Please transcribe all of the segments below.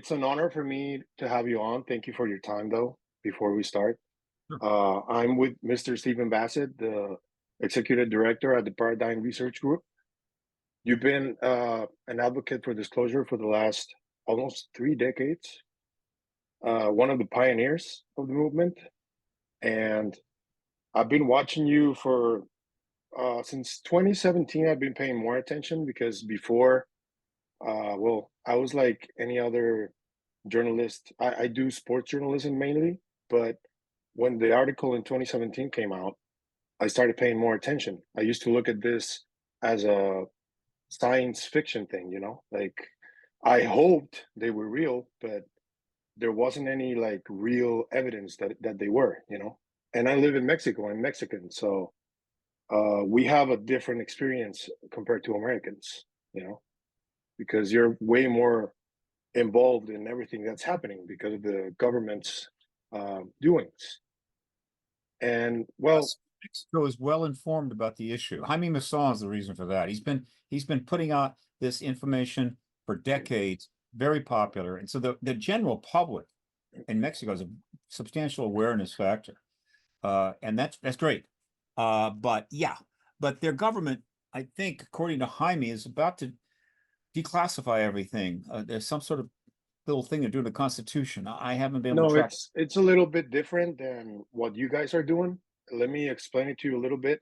it's an honor for me to have you on. Thank you for your time, though. Before we start, Sure. I'm with Mr. Stephen Bassett, the Executive Director at the Paradigm Research Group. You've been an advocate for disclosure for the last almost 3 decades, one of the pioneers of the movement. And I've been watching you for since 2017. I've been paying more attention because before, I was like any other journalist. I do sports journalism mainly, but when the article in 2017 came out, I started paying more attention. I used to look at this as a science fiction thing, like I hoped they were real, but there wasn't any like real evidence that they were. And I live in Mexico. I'm Mexican, so we have a different experience compared to Americans, you know, because you're way more involved in everything that's happening because of the government's doings. And well, Mexico is well informed about the issue. Jaime Maussan is the reason for that. He's been putting out this information for decades, very popular, and so the general public in Mexico is a substantial awareness factor, and that's great. But their government, I think, according to Jaime, is about to declassify everything. There's some sort of little thing to do with the Constitution. I haven't been able to no, track. it's a little bit different than what you guys are doing. Let me explain it to you a little bit.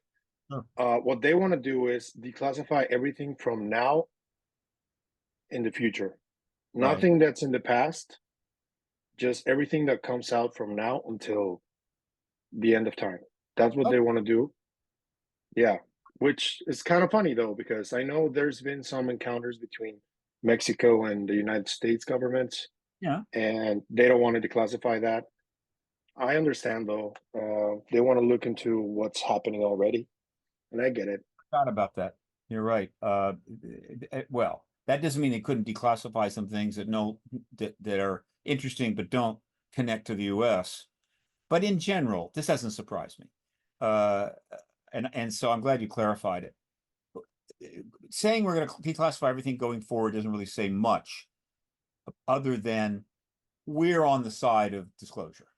Sure. What they want to do is declassify everything from now in the future. Right. Nothing that's in the past, just everything that comes out from now until the end of time. That's what Oh, they want to do. Yeah, which is kind of funny though, because I know there's been some encounters between Mexico and the United States governments, yeah. and they don't want to declassify that. I understand though. They want to look into what's happening already, and I get it. Thought about that. You're right. Well, that doesn't mean they couldn't declassify some things that are interesting but don't connect to the U.S. But in general, this doesn't surprise me. Uh, and so I'm glad you clarified it. Saying we're going to declassify everything going forward doesn't really say much, other than we're on the side of disclosure.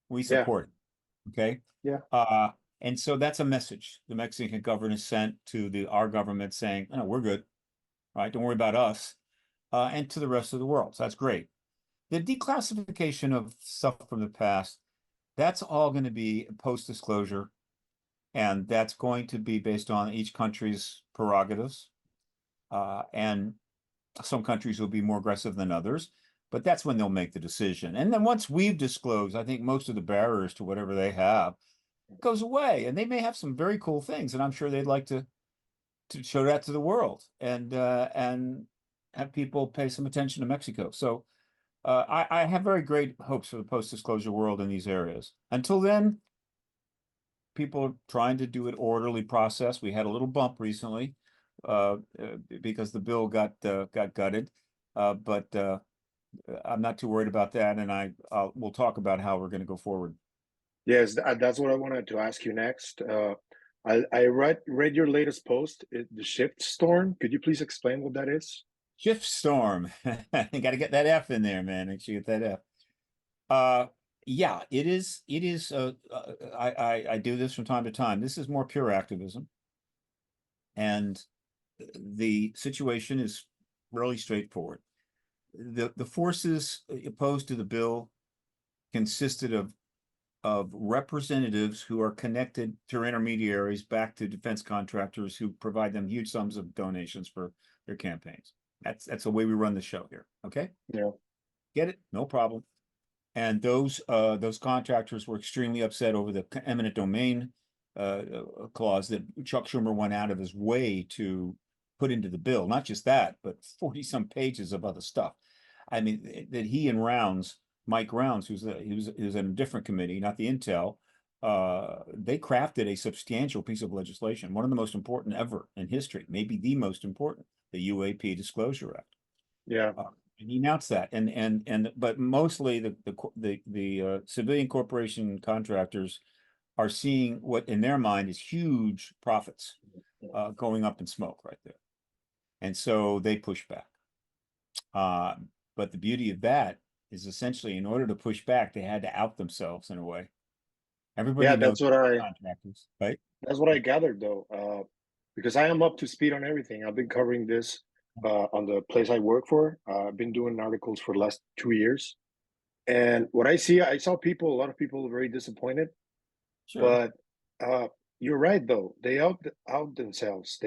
We Yeah, support it. Okay. yeah, And so that's a message the Mexican government sent to our government saying, "Oh, we're good, right? Don't worry about us," and to the rest of the world. So that's great. The declassification of stuff from the past, that's all going to be post-disclosure, and that's going to be based on each country's prerogatives. And some countries will be more aggressive than others, but that's when they'll make the decision. And then once we've disclosed, I think most of the barriers to whatever they have goes away, and they may have some very cool things, and I'm sure they'd like to show that to the world and have people pay some attention to Mexico. So I have very great hopes for the post-disclosure world in these areas. Until then, people are trying to do an orderly process. We had a little bump recently because the bill got gutted, but I'm not too worried about that, and we'll talk about how we're going to go forward. yes. That's what I wanted to ask you next. I read your latest post, the shift storm. Could you please explain what that is? Shift storm. Got to get that F in there, man. Make sure you get that F. Yeah, it is. It is. I do this from time to time. This is more pure activism, and the situation is really straightforward. The forces opposed to the bill consisted of representatives who are connected through intermediaries back to defense contractors who provide them huge sums of donations for their campaigns. That's the way we run the show here. Okay, Yeah. get it? No problem. And those contractors were extremely upset over the eminent domain clause that Chuck Schumer went out of his way to put into the bill. Not just that, but 40 some pages of other stuff. I mean, that he and Mike Rounds, he was in a different committee, not the Intel. They crafted a substantial piece of legislation, one of the most important ever in history, maybe the most important, the UAP Disclosure Act. Yeah. And he announced that, but mostly the civilian corporation contractors are seeing what in their mind is huge profits going up in smoke right there, and so they push back. But the beauty of that is essentially, in order to push back, they had to out themselves in a way. Everybody Yeah, knows contractors, right? that's what I gathered though. Because I am up to speed on everything. I've been covering this on the place I work for. I've been doing articles for the last 2 years. And what I saw people, a lot of people very disappointed. Sure. But you're right though. They out themselves.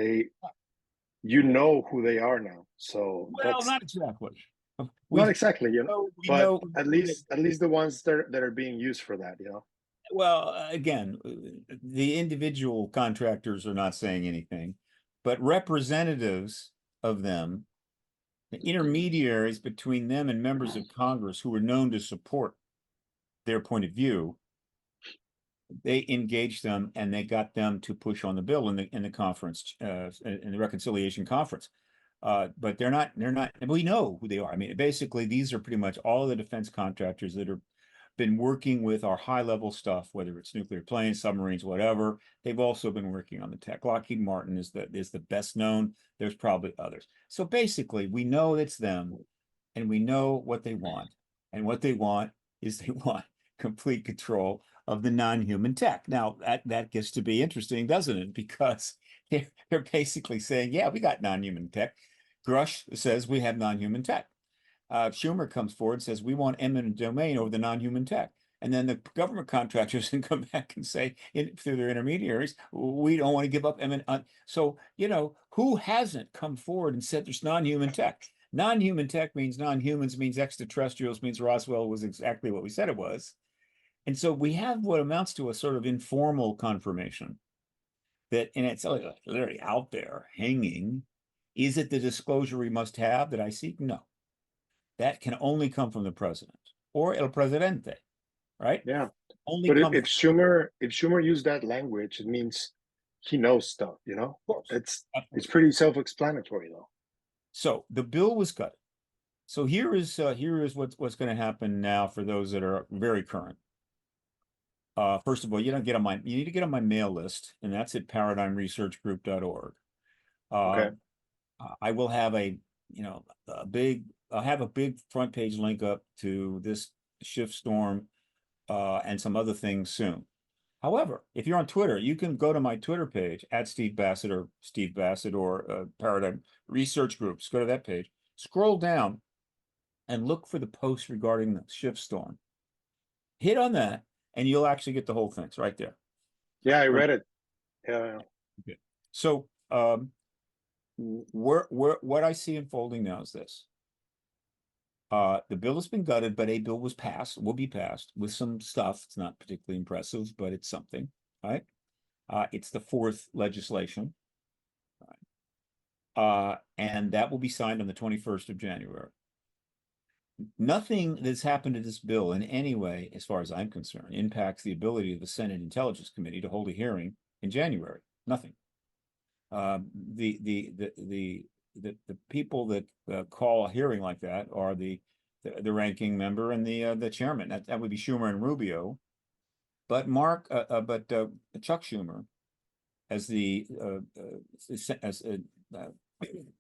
You know who they are now. So Well, that's not exactly. not We exactly, we but know at least the ones that are being used for that. well, again, the individual contractors are not saying anything, but representatives of them, the intermediaries between them and members of Congress who were known to support their point of view, they engaged them and they got them to push on the bill in the conference, in the reconciliation conference. But they're not, we know who they are. I mean, basically, these are pretty much all of the defense contractors that have been working with our high level stuff, whether it's nuclear planes, submarines, whatever. They've also been working on the tech. Lockheed Martin is the best known. There's probably others. So basically, we know it's them and we know what they want. And what they want is they want complete control of the non-human tech. Now that gets to be interesting, doesn't it? Because they're basically saying, yeah, we got non-human tech. Grush says we have non-human tech. Schumer comes forward and says we want eminent domain over the non-human tech. And then the government contractors can come back and say, through their intermediaries, we don't want to give up eminent. So, who hasn't come forward and said there's non-human tech? Non-human tech means non-humans, means extraterrestrials, means Roswell was exactly what we said it was. And so we have what amounts to a sort of informal confirmation that, and it's literally out there hanging. Is it the disclosure we must have that I seek? No. That can only come from the president or el presidente, right? Yeah. Only But come if Schumer used that language, it means he knows stuff. of course. It's Absolutely. pretty self-explanatory though. So the bill was gutted. So here is what's going to happen now for those that are very current. First of all, you need to get on my mail list, and that's at paradigmresearchgroup.org. Okay. I will have I'll have a big front page link up to this shift storm and some other things soon. However, if you're on Twitter, you can go to my Twitter page at Steve Bassett or Paradigm Research Groups. Go to that page, scroll down, and look for the post regarding the shift storm. Hit on that, and you'll actually get the whole thing. It's right there. Yeah, I read it. Yeah. Okay. So what I see unfolding now is this. The bill has been gutted, but a bill will be passed with some stuff. It's not particularly impressive, but it's something, right? It's the fourth legislation. And that will be signed on the 21st of January. Nothing that's happened to this bill in any way, as far as I'm concerned, impacts the ability of the Senate Intelligence Committee to hold a hearing in January. Nothing. The people that call a hearing like that are the ranking member and the chairman. That would be Schumer and Rubio. But Chuck Schumer, as the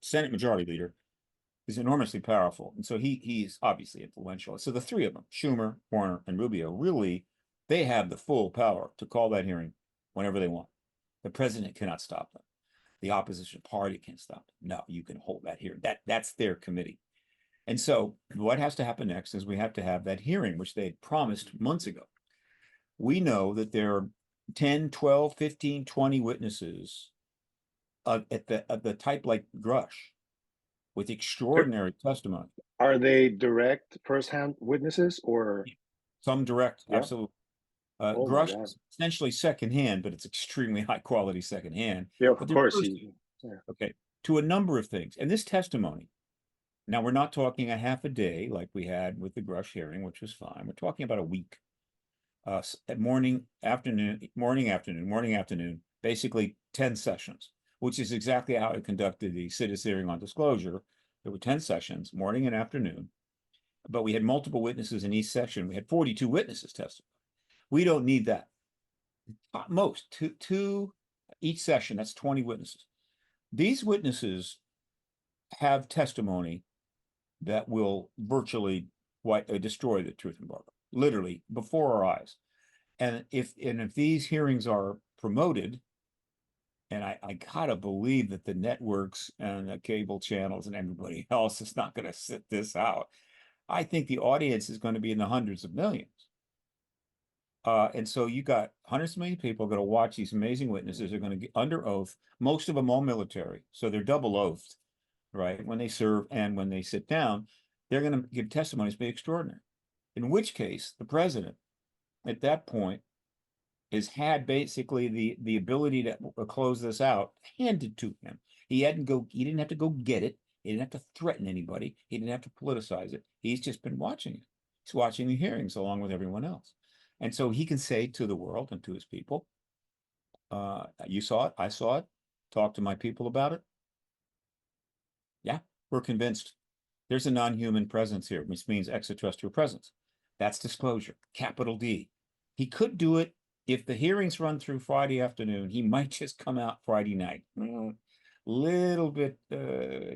Senate Majority Leader, is enormously powerful, and so he's obviously influential. So the three of them, Schumer, Warner, and Rubio, really they have the full power to call that hearing whenever they want. The president cannot stop them. The opposition party can't stop them. No, you can hold that hearing. That's their committee. And so what has to happen next is we have to have that hearing, which they had promised months ago. We know that there are 10, 12, 15, 20 witnesses at the type like Grush with extraordinary testimony. Are they direct firsthand witnesses or some direct? Yeah. Absolutely. Oh my Grush God. is essentially secondhand, but it's extremely high quality secondhand. Yeah, of But course. okay, to a number of things. And this testimony, now we're not talking a half a day like we had with the Grush hearing, which was fine. We're talking about a week. Morning, afternoon, basically 10 sessions, which is exactly how I conducted the citizen hearing on disclosure. There were 10 sessions, morning and afternoon, but we had multiple witnesses in each session. We had 42 witnesses testify. We don't need that. Most, two each session, that's 20 witnesses. These witnesses have testimony that will virtually destroy the truth embargo, literally before our eyes. And if these hearings are promoted, and I gotta believe that the networks and the cable channels and everybody else is not going to sit this out. I think the audience is going to be in the hundreds of millions. And so you got hundreds of million people going to watch these amazing witnesses. They're going to get under oath, most of them all military. So they're double oathed, right? When they serve and when they sit down, they're going to give testimonies be extraordinary. In which case, the president at that point has had basically the ability to close this out handed to him. He didn't have to go get it. He didn't have to threaten anybody. He didn't have to politicize it. He's just been watching it. He's watching the hearings along with everyone else. And so he can say to the world and to his people, you saw it, I saw it, talk to my people about it. Yeah, we're convinced. There's a non-human presence here, which means extraterrestrial presence. That's disclosure, capital D. He could do it if the hearings run through Friday afternoon. He might just come out Friday night. Little bit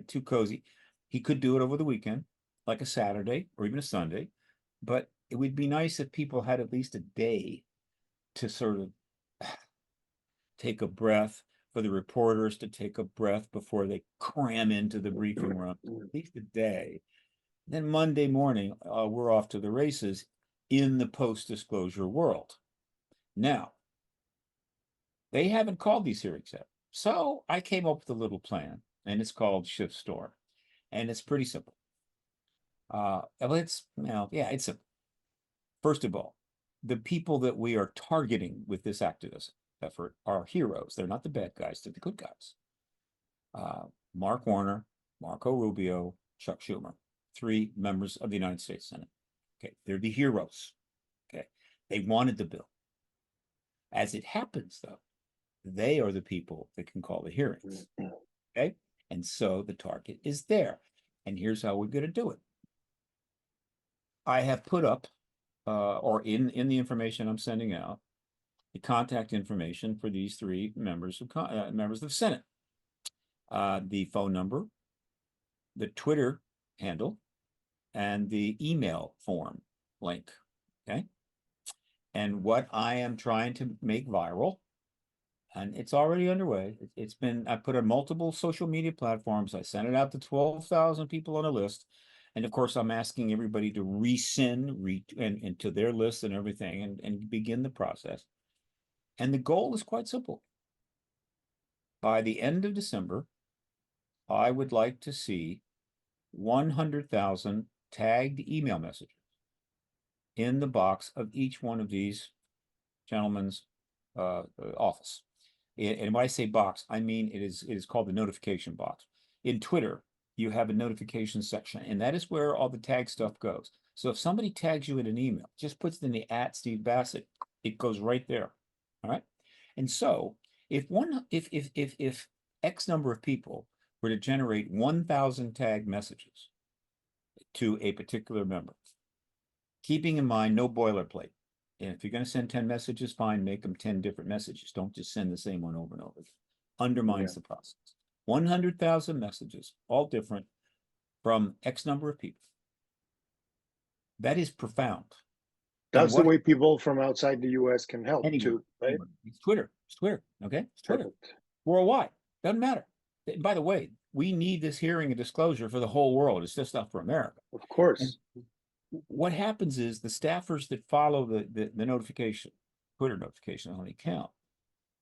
too cozy. He could do it over the weekend, like a Saturday or even a Sunday, but it would be nice if people had at least a day to sort of take a breath, for the reporters to take a breath before they cram into the briefing room, at least a day. Then Monday morning, we're off to the races in the post-disclosure world. Now, they haven't called these hearings yet. So I came up with a little plan, and it's called Shift Storm. And it's pretty simple. It's simple. First of all, the people that we are targeting with this activism effort are heroes. They're not the bad guys, they're the good guys. Mark Warner, Marco Rubio, Chuck Schumer, 3 members of the United States Senate. Okay, they're the heroes. Okay, they wanted the bill. As it happens, though, they are the people that can call the hearings. Okay, and so the target is there. And here's how we're going to do it. I have put up, or in the information I'm sending out, the contact information for these 3 members of the Senate. The phone number, the Twitter handle, and the email form link. Okay. And what I am trying to make viral, and it's already underway. I put on multiple social media platforms. I sent it out to 12,000 people on a list. And of course, I'm asking everybody to resend and to their list and everything and begin the process. And the goal is quite simple. By the end of December, I would like to see 100,000 tagged email messages in the box of each one of these gentlemen's office. And when I say box, I mean it is called the notification box. In Twitter, you have a notification section, and that is where all the tag stuff goes. So if somebody tags you in an email, just puts it in the @Steve Bassett, it goes right there. All right. And so if X number of people were to generate 1,000 tag messages to a particular member, keeping in mind no boilerplate. And if you're going to send 10 messages, fine, make them 10 different messages. Don't just send the same one over and over. Undermines the process. 100,000 messages, all different, from X number of people. That is profound. That's the way people from outside the US can help too, right? It's Twitter. It's Twitter. Okay. It's Twitter. Perfect. Worldwide. Doesn't matter. By the way, we need this hearing and disclosure for the whole world. It's just not for America. Of course. And what happens is the staffers that follow the notification, Twitter notification on the account,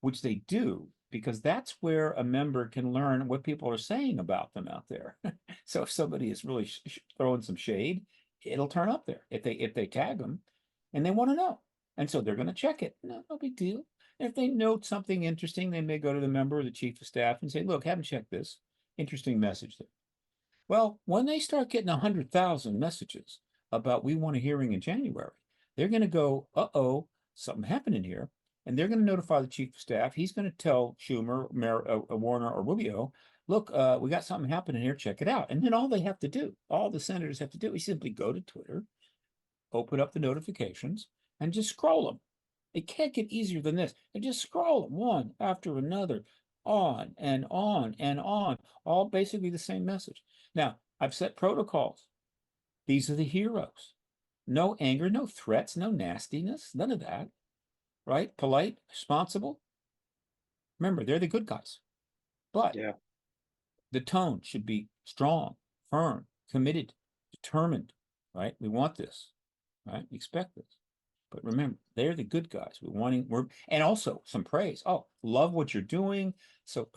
which they do, because that's where a member can learn what people are saying about them out there. So if somebody is really throwing some shade, it'll turn up there if they tag them and they want to know. And so they're going to check it. No big deal. And if they note something interesting, they may go to the member or the chief of staff and say, look, haven't checked this. Interesting message there. Well, when they start getting 100,000 messages about we want a hearing in January, they're going to go, uh-oh, something happened in here. And they're going to notify the chief of staff. He's going to tell Schumer, Warner, or Rubio, look, we got something happening here. Check it out. And then all they have to do, all the senators have to do, is simply go to Twitter, open up the notifications, and just scroll them. It can't get easier than this. And just scroll them one after another, on and on and on, all basically the same message. Now, I've set protocols These are the heroes. No anger, no threats, no nastiness, none of that, right? Polite, responsible. Remember, they're the good guys. But Yeah. the tone should be strong, firm, committed, determined, right? We want this, right? We expect this. But remember, they're the good guys. And also some praise. Oh, love what you're doing. So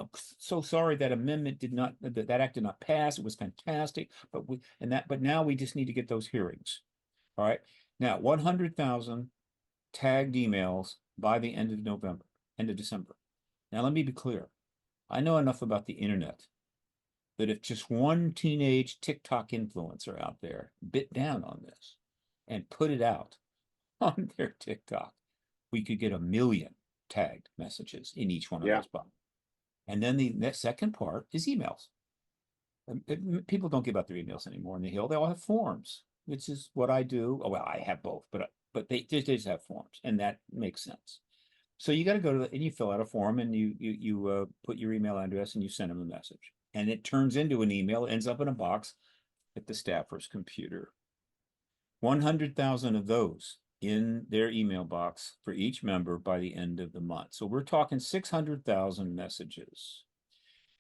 sorry that amendment that act did not pass. It was fantastic. But now we just need to get those hearings. All right. Now, 100,000 tagged emails by the end of December. Now, let me be clear. I know enough about the internet that if just one teenage TikTok influencer out there bit down on this and put it out on their TikTok, we could get 1 million tagged messages in each one of those buttons. And then the second part is emails. People don't give out their emails anymore in the Hill. They all have forms, which is what I do. Oh, well, I have both, but they just have forms, and that makes sense. So you got to go and you fill out a form, and you put your email address, and you send them a message, and it turns into an email. It ends up in a box at the staffer's computer. 100,000 of those in their email box for each member by the end of the month. So we're talking 600,000 messages.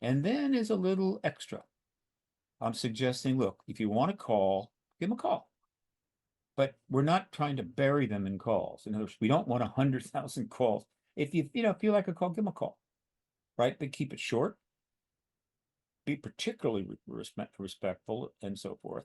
And then is a little extra. I'm suggesting, look, if you want to call, give them a call. But we're not trying to bury them in calls. In other words, we don't want 100,000 calls. If you like a call, give them a call, right? But keep it short. Be particularly respectful and so forth.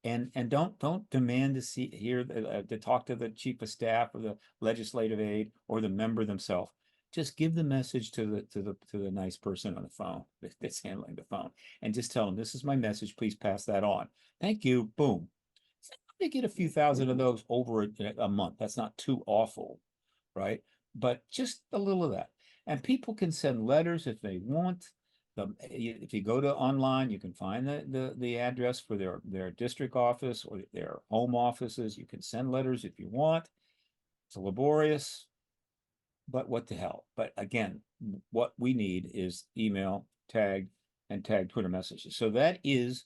And don't demand to talk to the chief of staff or the legislative aide or the member themselves. Just give the message to the nice person on the phone that's handling the phone, and just tell them, this is my message. Please pass that on. Thank you. Boom. They get a few thousand of those over a month. That's not too awful, right? But just a little of that. And people can send letters if they want. If you go to online, you can find the address for their district office or their home offices. You can send letters if you want. It's laborious, but what the hell? But again, what we need is email, tagged Twitter messages. So that is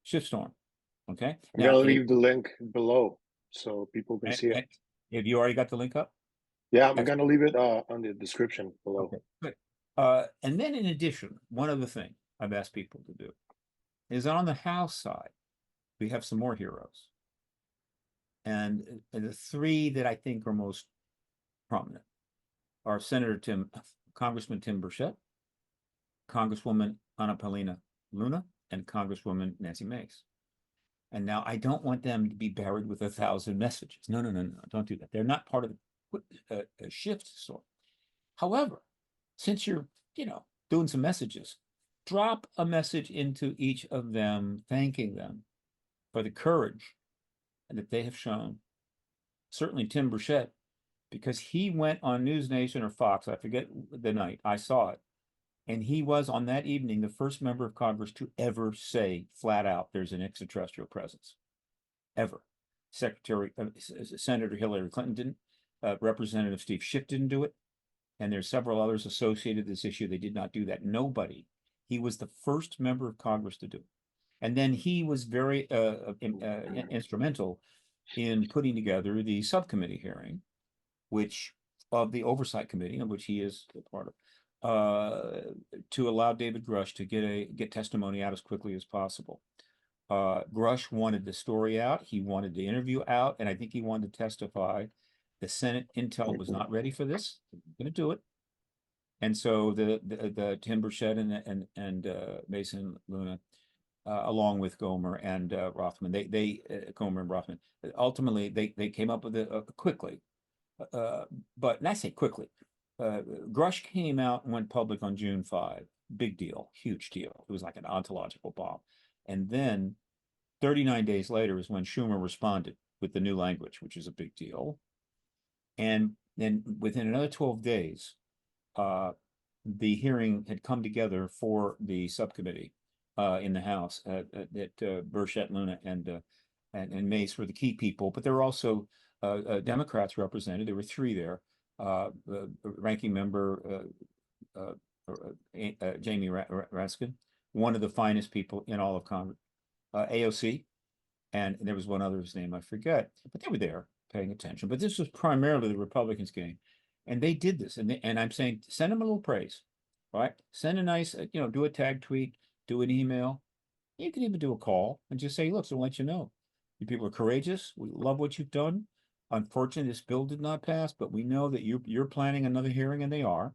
Shiftstorm. Okay. I'm gonna leave the link below so people can see it. Have you already got the link up? Yeah, I'm gonna leave it on the description below. Okay, good. And then in addition, one other thing I've asked people to do is on the House side, we have some more heroes. And the three that I think are most prominent are Congressman Tim Burchett, Congresswoman Ana Paulina Luna, and Congresswoman Nancy Mace. And now I don't want them to be buried with 1,000 messages. No, don't do that. They're not part of the shift sort. However, since you're, doing some messages, drop a message into each of them, thanking them for the courage that they have shown. Certainly Tim Burchett, because he went on News Nation or Fox, I forget the night, I saw it. And he was on that evening the first member of Congress to ever say flat out there's an extraterrestrial presence. Ever. Senator Hillary Clinton didn't. Representative Steve Schiff didn't do it. And there's several others associated with this issue. They did not do that. Nobody. He was the first member of Congress to do it. And then he was very instrumental in putting together the subcommittee hearing, of the Oversight Committee, of which he is a part of, to allow David Grush to get testimony out as quickly as possible. Grush wanted the story out. He wanted the interview out, and I think he wanted to testify. The Senate intel was not ready for this. Going to do it, and so the Tim Burchett and Mason Luna, along with Gomer and Rothman, Gomer and Rothman, ultimately they came up with it quickly. But and I say quickly. Grush came out and went public on June 5. Big deal, huge deal. It was like an ontological bomb. And then 39 days later is when Schumer responded with the new language, which is a big deal. And then within another 12 days, the hearing had come together for the subcommittee in the House that Burchett, Luna, and Mace were the key people, but there were also Democrats represented. There were 3 there. The ranking member Jamie Raskin, one of the finest people in all of Congress, AOC, And there was one other's name I forget, but they were there paying attention. But this was primarily the Republicans game, and they did this. And I'm saying, send them a little praise, right? Send a nice, do a tag tweet, do an email. You can even do a call and just say, look, so I'll let you know. You people are courageous. We love what you've done. Unfortunately, this bill did not pass, but we know that you're planning another hearing, and they are.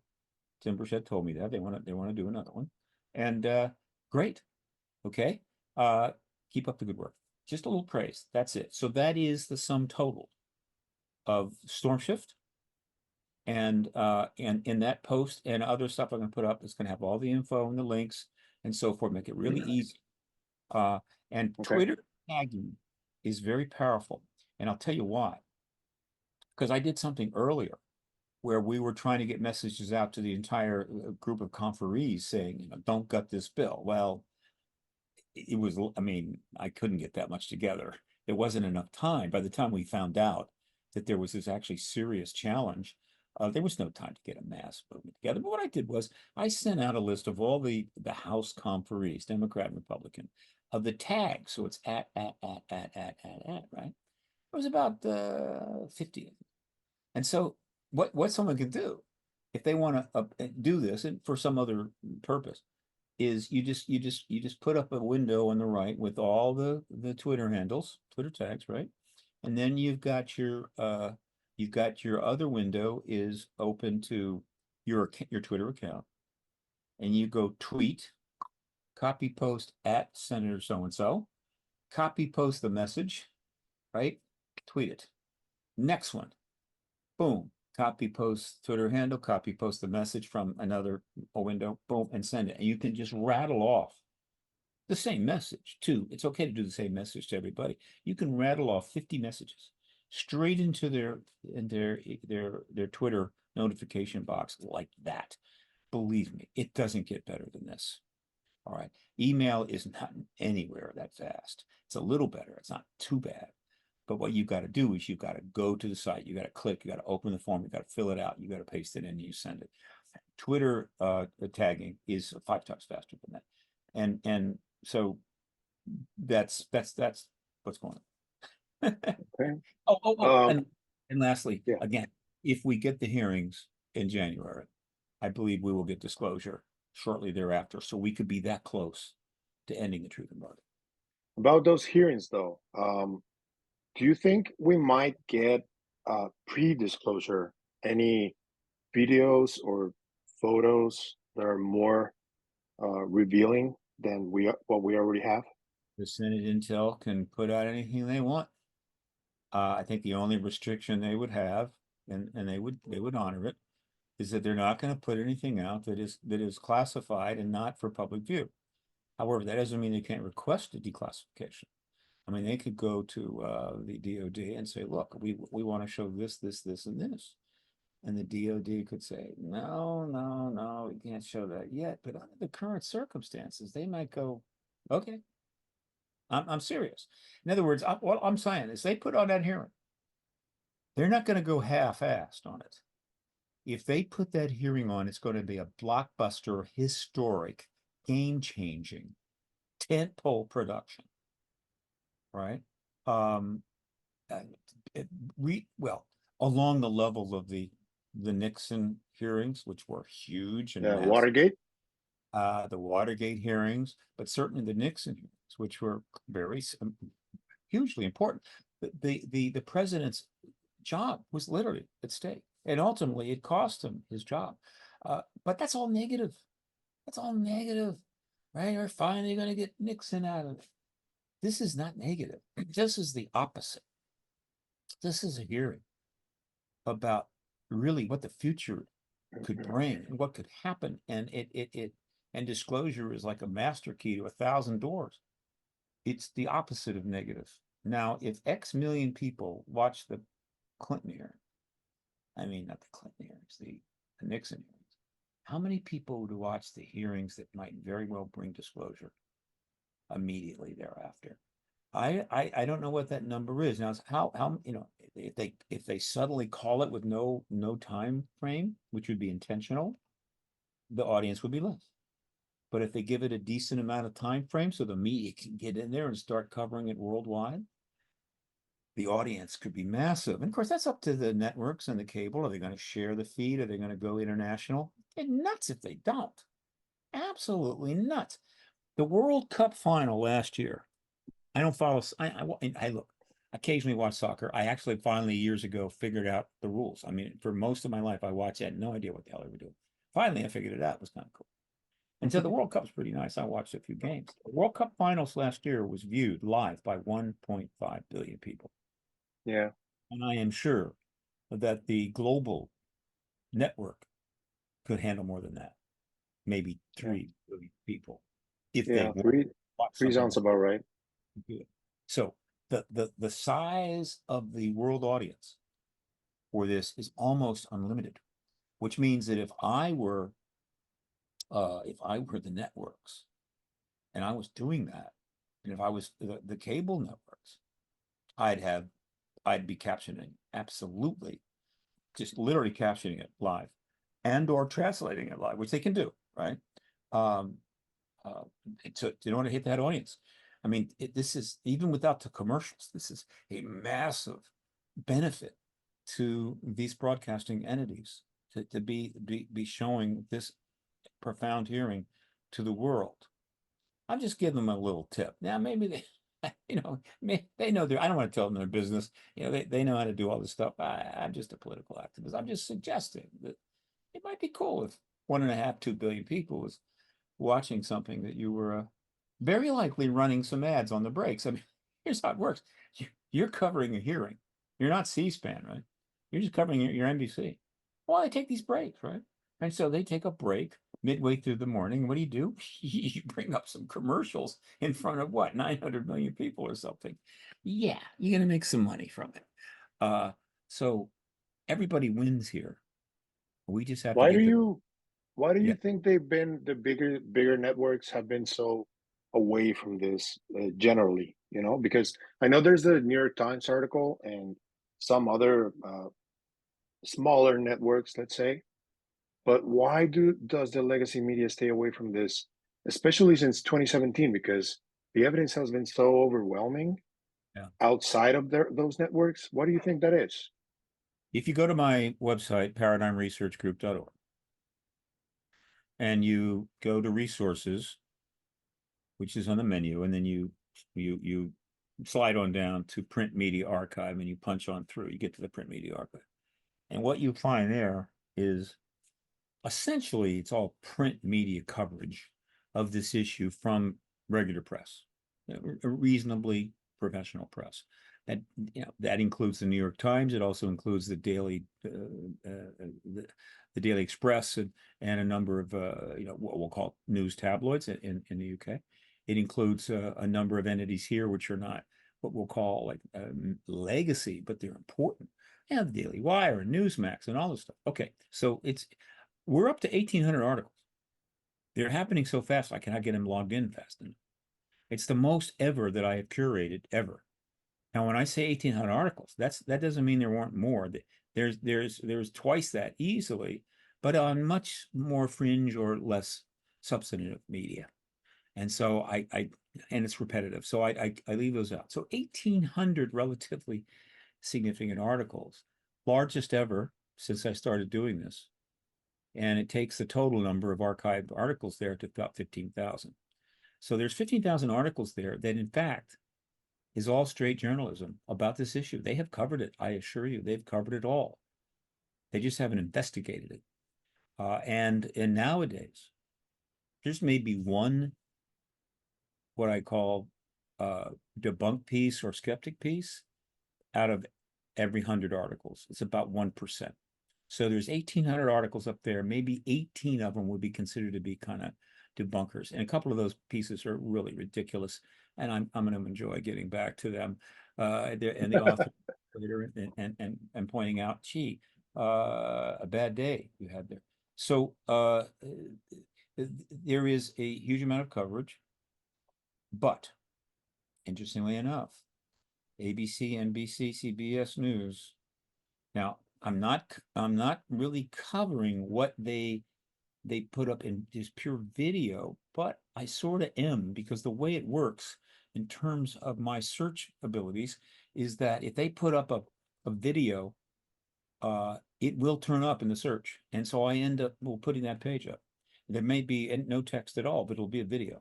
Tim Burchett told me that they want to do another one, and great. Okay, keep up the good work. Just a little praise. That's it. So that is the sum total of Storm Shift, and in that post and other stuff I'm going to put up, it's going to have all the info and the links and so forth. Make it really easy. And Okay. Twitter tagging is very powerful, and I'll tell you why. Because I did something earlier where we were trying to get messages out to the entire group of conferees saying, don't gut this bill. Well, it was, I couldn't get that much together. There wasn't enough time. By the time we found out that there was this actually serious challenge, there was no time to get a mass movement together. But what I did was I sent out a list of all the House conferees, Democrat and Republican, of the tags. So it's at, right? It was about 50. And so what someone can do if they want to do this and for some other purpose is you just put up a window on the right with all the Twitter handles, Twitter tags, right? And then you've got your other window is open to your Twitter account, and you go tweet, copy post at Senator so and so, copy post the message, right? Tweet it. Next one, boom, copy post Twitter handle, copy post the message from another window, boom, and send it. And you can just rattle off the same message too. It's okay to do the same message to everybody. You can rattle off 50 messages straight into their Twitter notification box like that. Believe me, it doesn't get better than this. All right. Email is not anywhere that fast. It's a little better. It's not too bad. But what you've got to do is you've got to go to the site. You got to click. You got to open the form. You got to fill it out. You got to paste it in and you send it. Twitter tagging is 5 times faster than that. And so that's what's going on. Okay. And lastly, Yeah. again, if we get the hearings in January, I believe we will get disclosure shortly thereafter. So we could be that close to ending the truth embargo. About those hearings, though, do you think we might get pre-disclosure any videos or photos that are more revealing than what we already have? The Senate Intel can put out anything they want. I think the only restriction they would have, and they would honor it, is that they're not going to put anything out that is classified and not for public view. However, that doesn't mean they can't request a declassification. I mean, they could go to the DOD and say, look, we want to show this, and this. And the DOD could say, no, we can't show that yet. But under the current circumstances, they might go, okay, I'm serious. In other words, what I'm saying is they put on that hearing. They're not going to go half-assed on it. If they put that hearing on, it's going to be a blockbuster, historic, game-changing, tentpole production, right? Along the level of the Nixon hearings, which were huge and massive. Watergate? The Watergate hearings, but certainly the Nixon hearings, which were very hugely important. The president's job was literally at stake, and ultimately it cost him his job. But that's all negative. That's all negative, right? We're finally going to get Nixon out of it. This is not negative. This is the opposite. This is a hearing about really what the future could bring and what could happen, and and disclosure is like a master key to 1,000 doors. It's the opposite of negative. Now, if X million people watch the Clinton hearing, not the Clinton hearings, the Nixon hearings, how many people would watch the hearings that might very well bring disclosure immediately thereafter? I don't know what that number is. Now, how if they suddenly call it with no time frame, which would be intentional, the audience would be less. But if they give it a decent amount of time frame so the media can get in there and start covering it worldwide, the audience could be massive. And of course, that's up to the networks and the cable. Are they going to share the feed? Are they going to go international? They're nuts if they don't. Absolutely nuts. The World Cup final last year. I don't follow. I look, occasionally watch soccer. I actually finally years ago figured out the rules. I mean, for most of my life, I watched. I had no idea what the hell they were doing. Finally, I figured it out. It was kind of cool. And so the World Cup's pretty nice. I watched a few games. The World Cup finals last year was viewed live by 1.5 billion people. Yeah. And I am sure that the global network could handle more than that. Maybe 3 billion people. If Yeah, they three sounds about right. good. So the size of the world audience for this is almost unlimited, which means that if I were the networks and I was doing that, and if I was the cable networks, I'd be captioning absolutely, just literally captioning it live and or translating it live, which they can do, right? In order to hit that audience. I mean, this is, even without the commercials, this is a massive benefit to these broadcasting entities to be showing this profound hearing to the world. I'll just give them a little tip. Now, maybe they, they know I don't want to tell them their business. They know how to do all this stuff. I'm just a political activist. I'm just suggesting that it might be cool if 1.5, 2 billion people was watching something that you were very likely running some ads on the breaks. I mean, here's how it works. You're covering a hearing. You're not C-SPAN, right? You're just covering your NBC. Well, they take these breaks, right? And so they take a break midway through the morning. What do? You bring up some commercials in front of what, 900 million people or something. Yeah, you're going to make some money from it. So everybody wins here. We just have to Why get do Yeah. you think the bigger networks have been so away from this generally? Because I know there's the New York Times article and some other smaller networks, let's say. But why does the legacy media stay away from this, especially since 2017? Because the evidence has been so overwhelming Yeah. outside of those networks. What do you think that is? If you go to my website, paradigmresearchgroup.org, and you go to resources, which is on the menu, and then you slide on down to print media archive, and you punch on through, you get to the print media archive. And what you find there is essentially it's all print media coverage of this issue from regular press, reasonably professional press. That includes the New York Times. It also includes the Daily Daily Express and a number of what we'll call news tabloids in the UK. It includes a number of entities here which are not what we'll call like legacy, but they're important. The Daily Wire and Newsmax and all this stuff. Okay, so we're up to 1,800 articles. They're happening so fast, I cannot get them logged in fast enough. It's the most ever that I have curated ever. Now, when I say 1,800 articles, that doesn't mean there weren't more. There's twice that easily, but on much more fringe or less substantive media. And so and it's repetitive. So I leave those out. So 1,800 relatively significant articles, largest ever since I started doing this. And it takes the total number of archived articles there to about 15,000. So there's 15,000 articles there that, in fact, is all straight journalism about this issue. They have covered it. I assure you, they've covered it all. They just haven't investigated it. And nowadays, there's maybe one, what I call debunk piece or skeptic piece out of every 100 articles. It's about 1%. So there's 1,800 articles up there. Maybe 18 of them would be considered to be kind of debunkers. And a couple of those pieces are really ridiculous. And I'm going to enjoy getting back to them and the author later and pointing out, gee, a bad day you had there. So there is a huge amount of coverage, but interestingly enough, ABC, NBC, CBS News. Now, I'm not really covering what they they put up in just pure video, but I sort of am, because the way it works in terms of my search abilities is that if they put up a video, it will turn up in the search. And so I end up putting that page up. There may be no text at all, but it'll be a video.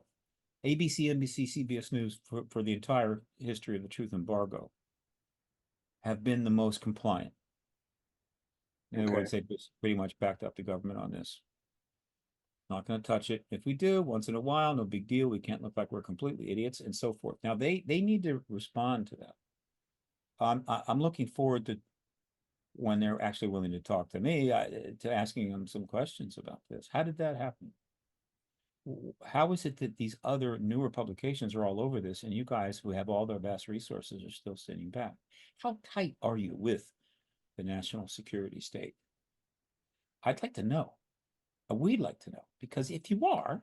ABC, NBC, CBS News for the entire history of the truth embargo have been the most compliant. In other words, they just pretty much backed up the government on this. Not going to touch it. If we do, once in a while, no big deal. We can't look like we're completely idiots and so forth. Now, they need to respond to that. I'm looking forward to when they're actually willing to talk to me, to asking them some questions about this. How did that happen? How is it that these other newer publications are all over this and you guys who have all their vast resources are still sitting back? How tight are you with the national security state? I'd like to know. We'd like to know, because if you are,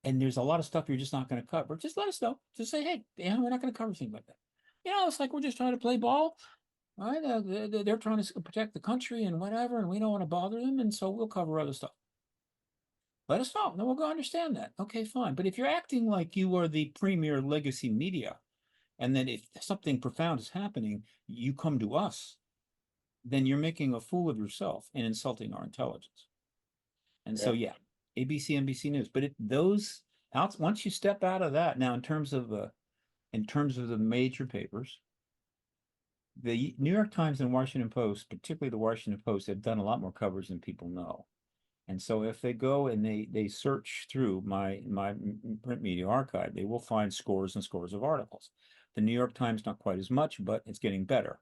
and there's a lot of stuff you're just not going to cover, just let us know. Just say, hey, we're not going to cover things like that. It's like we're just trying to play ball. Right? They're trying to protect the country and whatever, and we don't want to bother them, and so we'll cover other stuff. Let us know, then we'll go understand that. Okay, fine. But if you're acting like you are the premier legacy media, and then if something profound is happening, you come to us, then you're making a fool of yourself and insulting our intelligence. And so, yeah, ABC, NBC News. But once you step out of that, now in terms of the major papers, the New York Times and Washington Post, particularly the Washington Post, have done a lot more coverage than people know. And so if they go and they search through my print media archive, they will find scores and scores of articles. The New York Times, not quite as much, but it's getting better.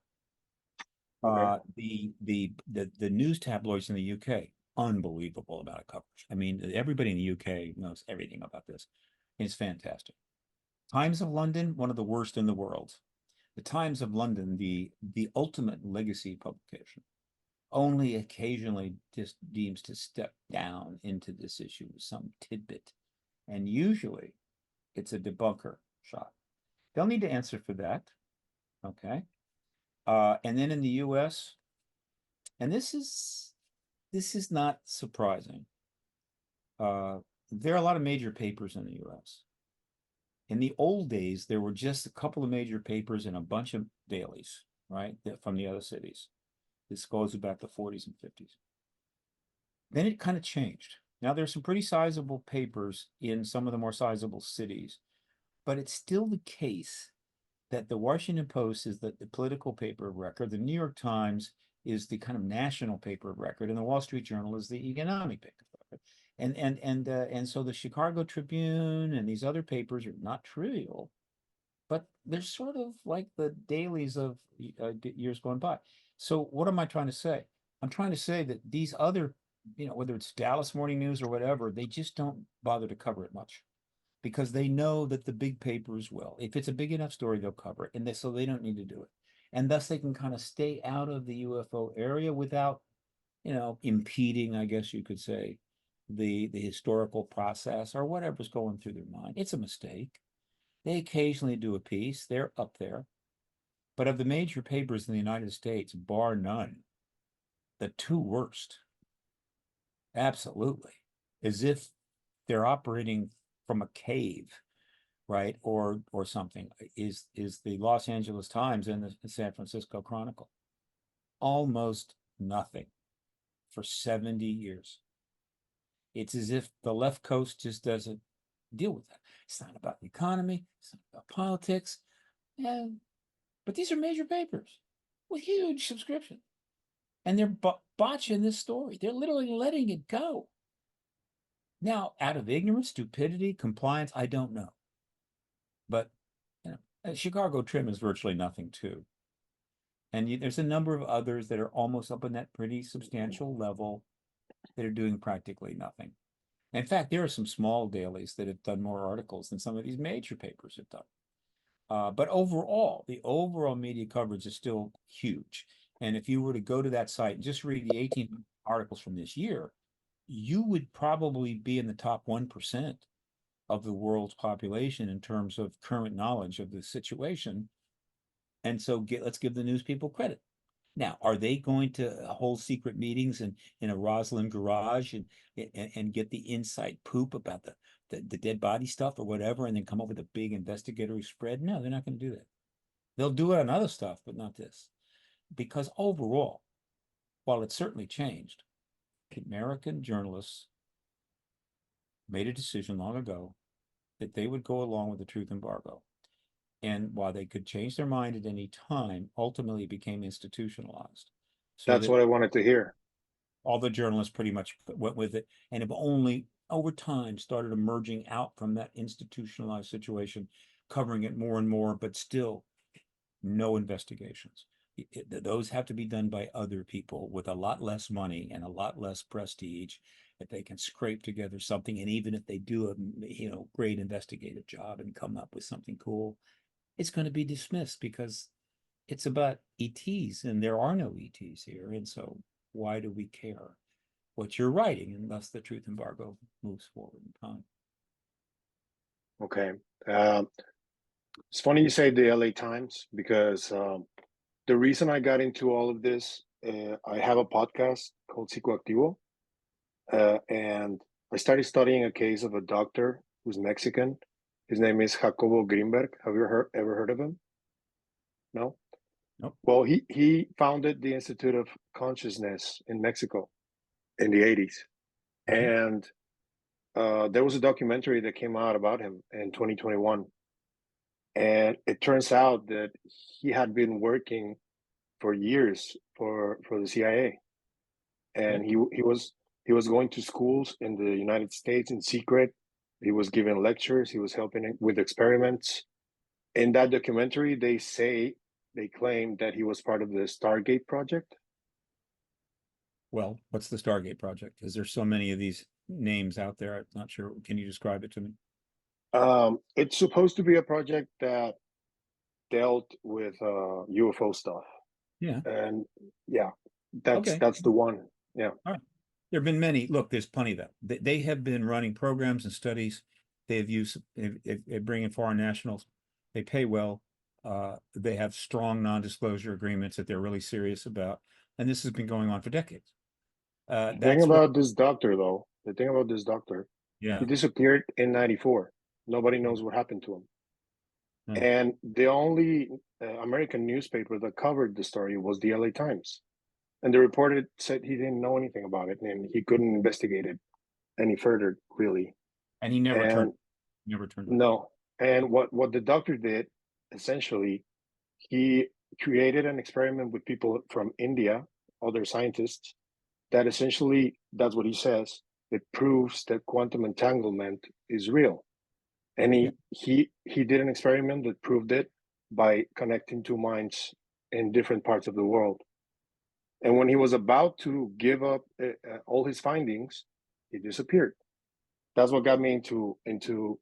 The news tabloids in the UK, unbelievable amount of coverage. I mean, everybody in the UK knows everything about this. It's fantastic. Times of London, one of the worst in the world. The Times of London, the ultimate legacy publication, only occasionally just deems to step down into this issue with some tidbit. And usually it's a debunker shot. They'll need to answer for that. Okay. And then in the US, and this is not surprising. There are a lot of major papers in the US. In the old days, there were just a couple of major papers and a bunch of dailies, right, from the other cities. This goes back to the 40s and 50s. Then it kind of changed. Now there's some pretty sizable papers in some of the more sizable cities, but it's still the case that the Washington Post is the political paper of record, the New York Times is the kind of national paper of record, and the Wall Street Journal is the economic paper of record. And so the Chicago Tribune and these other papers are not trivial, but they're sort of like the dailies of years gone by. So what am I trying to say? I'm trying to say that these other, whether it's Dallas Morning News or whatever, they just don't bother to cover it much because they know that the big papers will. If it's a big enough story, they'll cover it. So they don't need to do it. And thus they can kind of stay out of the UFO area without, impeding, I guess you could say, the historical process or whatever's going through their mind. It's a mistake. They occasionally do a piece. They're up there. But of the major papers in the United States, bar none, the two worst, absolutely, as if they're operating from a cave, right, or something, is the Los Angeles Times and the San Francisco Chronicle. Almost nothing for 70 years. It's as if the left coast just doesn't deal with that. It's not about the economy. It's not about politics. But these are major papers with huge subscription. And they're botching this story. They're literally letting it go. Now, out of ignorance, stupidity, compliance, I don't know. But, Chicago Trim is virtually nothing too. And there's a number of others that are almost up in that pretty substantial level that are doing practically nothing. In fact, there are some small dailies that have done more articles than some of these major papers have done. But overall, the overall media coverage is still huge. And if you were to go to that site and just read the 18 articles from this year, you would probably be in the top 1% of the world's population in terms of current knowledge of the situation. And so let's give the news people credit. Now, are they going to hold secret meetings in a Roslyn garage and get the inside poop about the dead body stuff or whatever, and then come up with a big investigatory spread? No, they're not going to do that. They'll do it on other stuff, but not this. Because overall, while it certainly changed, American journalists made a decision long ago that they would go along with the truth embargo. And while they could change their mind at any time, ultimately it became institutionalized. So That's that what I wanted to hear. all the journalists pretty much went with it, and have only over time started emerging out from that institutionalized situation, covering it more and more, but still no investigations. Those have to be done by other people with a lot less money and a lot less prestige, that they can scrape together something. And even if they do a great investigative job and come up with something cool, it's going to be dismissed because it's about ETs, and there are no ETs here. And so why do we care what you're writing? And thus the truth embargo moves forward in time. Okay. It's funny you say the LA Times, because the reason I got into all of this, I have a podcast called Psicoactivo, and I started studying a case of a doctor who's Mexican. His name is Jacobo Greenberg. Have you ever heard of him? No? Nope. Well, he founded the Institute of Consciousness in Mexico in the 80s. And there was a documentary that came out about him in 2021. And it turns out that he had been working for years for the CIA. And he was going to schools in the United States in secret. He was giving lectures. He was helping with experiments. In that documentary, they claim that he was part of the Stargate project. Well, what's the Stargate project? Is there so many of these names out there? I'm not sure. Can you describe it to me? It's supposed to be a project that dealt with UFO stuff. Yeah. And yeah, that's Okay. that's the one. Yeah. All right. There have been many. Look, there's plenty of them. They have been running programs and studies. They've used, they bring in foreign nationals. They pay well. They have strong non-disclosure agreements that they're really serious about. And this has been going on for decades. The thing That's what, about this doctor, though, yeah. he disappeared in '94. Nobody knows what happened to him. And the only American newspaper that covered the story was the LA Times. And the reporter said he didn't know anything about it and he couldn't investigate it any further, really. And he never And turned up. no. And what the doctor did, essentially, he created an experiment with people from India, other scientists, that essentially, that's what he says, it proves that quantum entanglement is real. And he did an experiment that proved it by connecting two minds in different parts of the world. And when he was about to give up all his findings, he disappeared. That's what got me into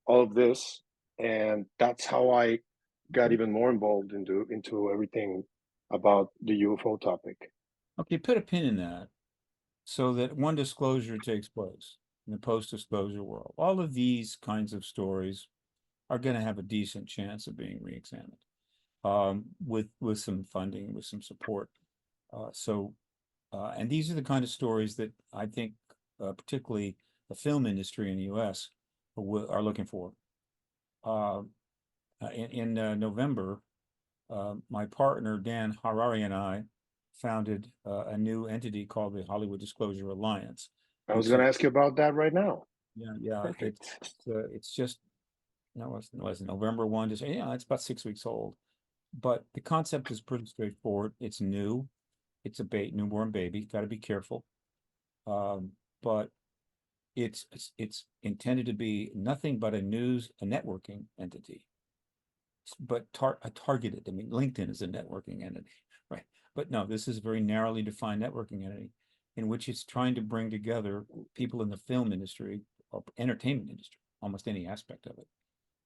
all of this, and that's how I got even more involved into everything about the UFO topic. Okay, put a pin in that so that one disclosure takes place in the post-disclosure world. All of these kinds of stories are going to have a decent chance of being re-examined with some funding, with some support. And these are the kind of stories that I think, particularly the film industry in the U.S. are looking for. In November, my partner Dan Harari and I founded a new entity called the Hollywood Disclosure Alliance. I was going to ask you about that right now. Yeah. Perfect. It's just, it was November 1 to say, it's about 6 weeks old. But the concept is pretty straightforward. It's new. It's a newborn baby. Got to be careful. But it's intended to be nothing but a networking entity, but targeted. I mean, LinkedIn is a networking entity, right? But no, this is a very narrowly defined networking entity in which it's trying to bring together people in the film industry or entertainment industry, almost any aspect of it,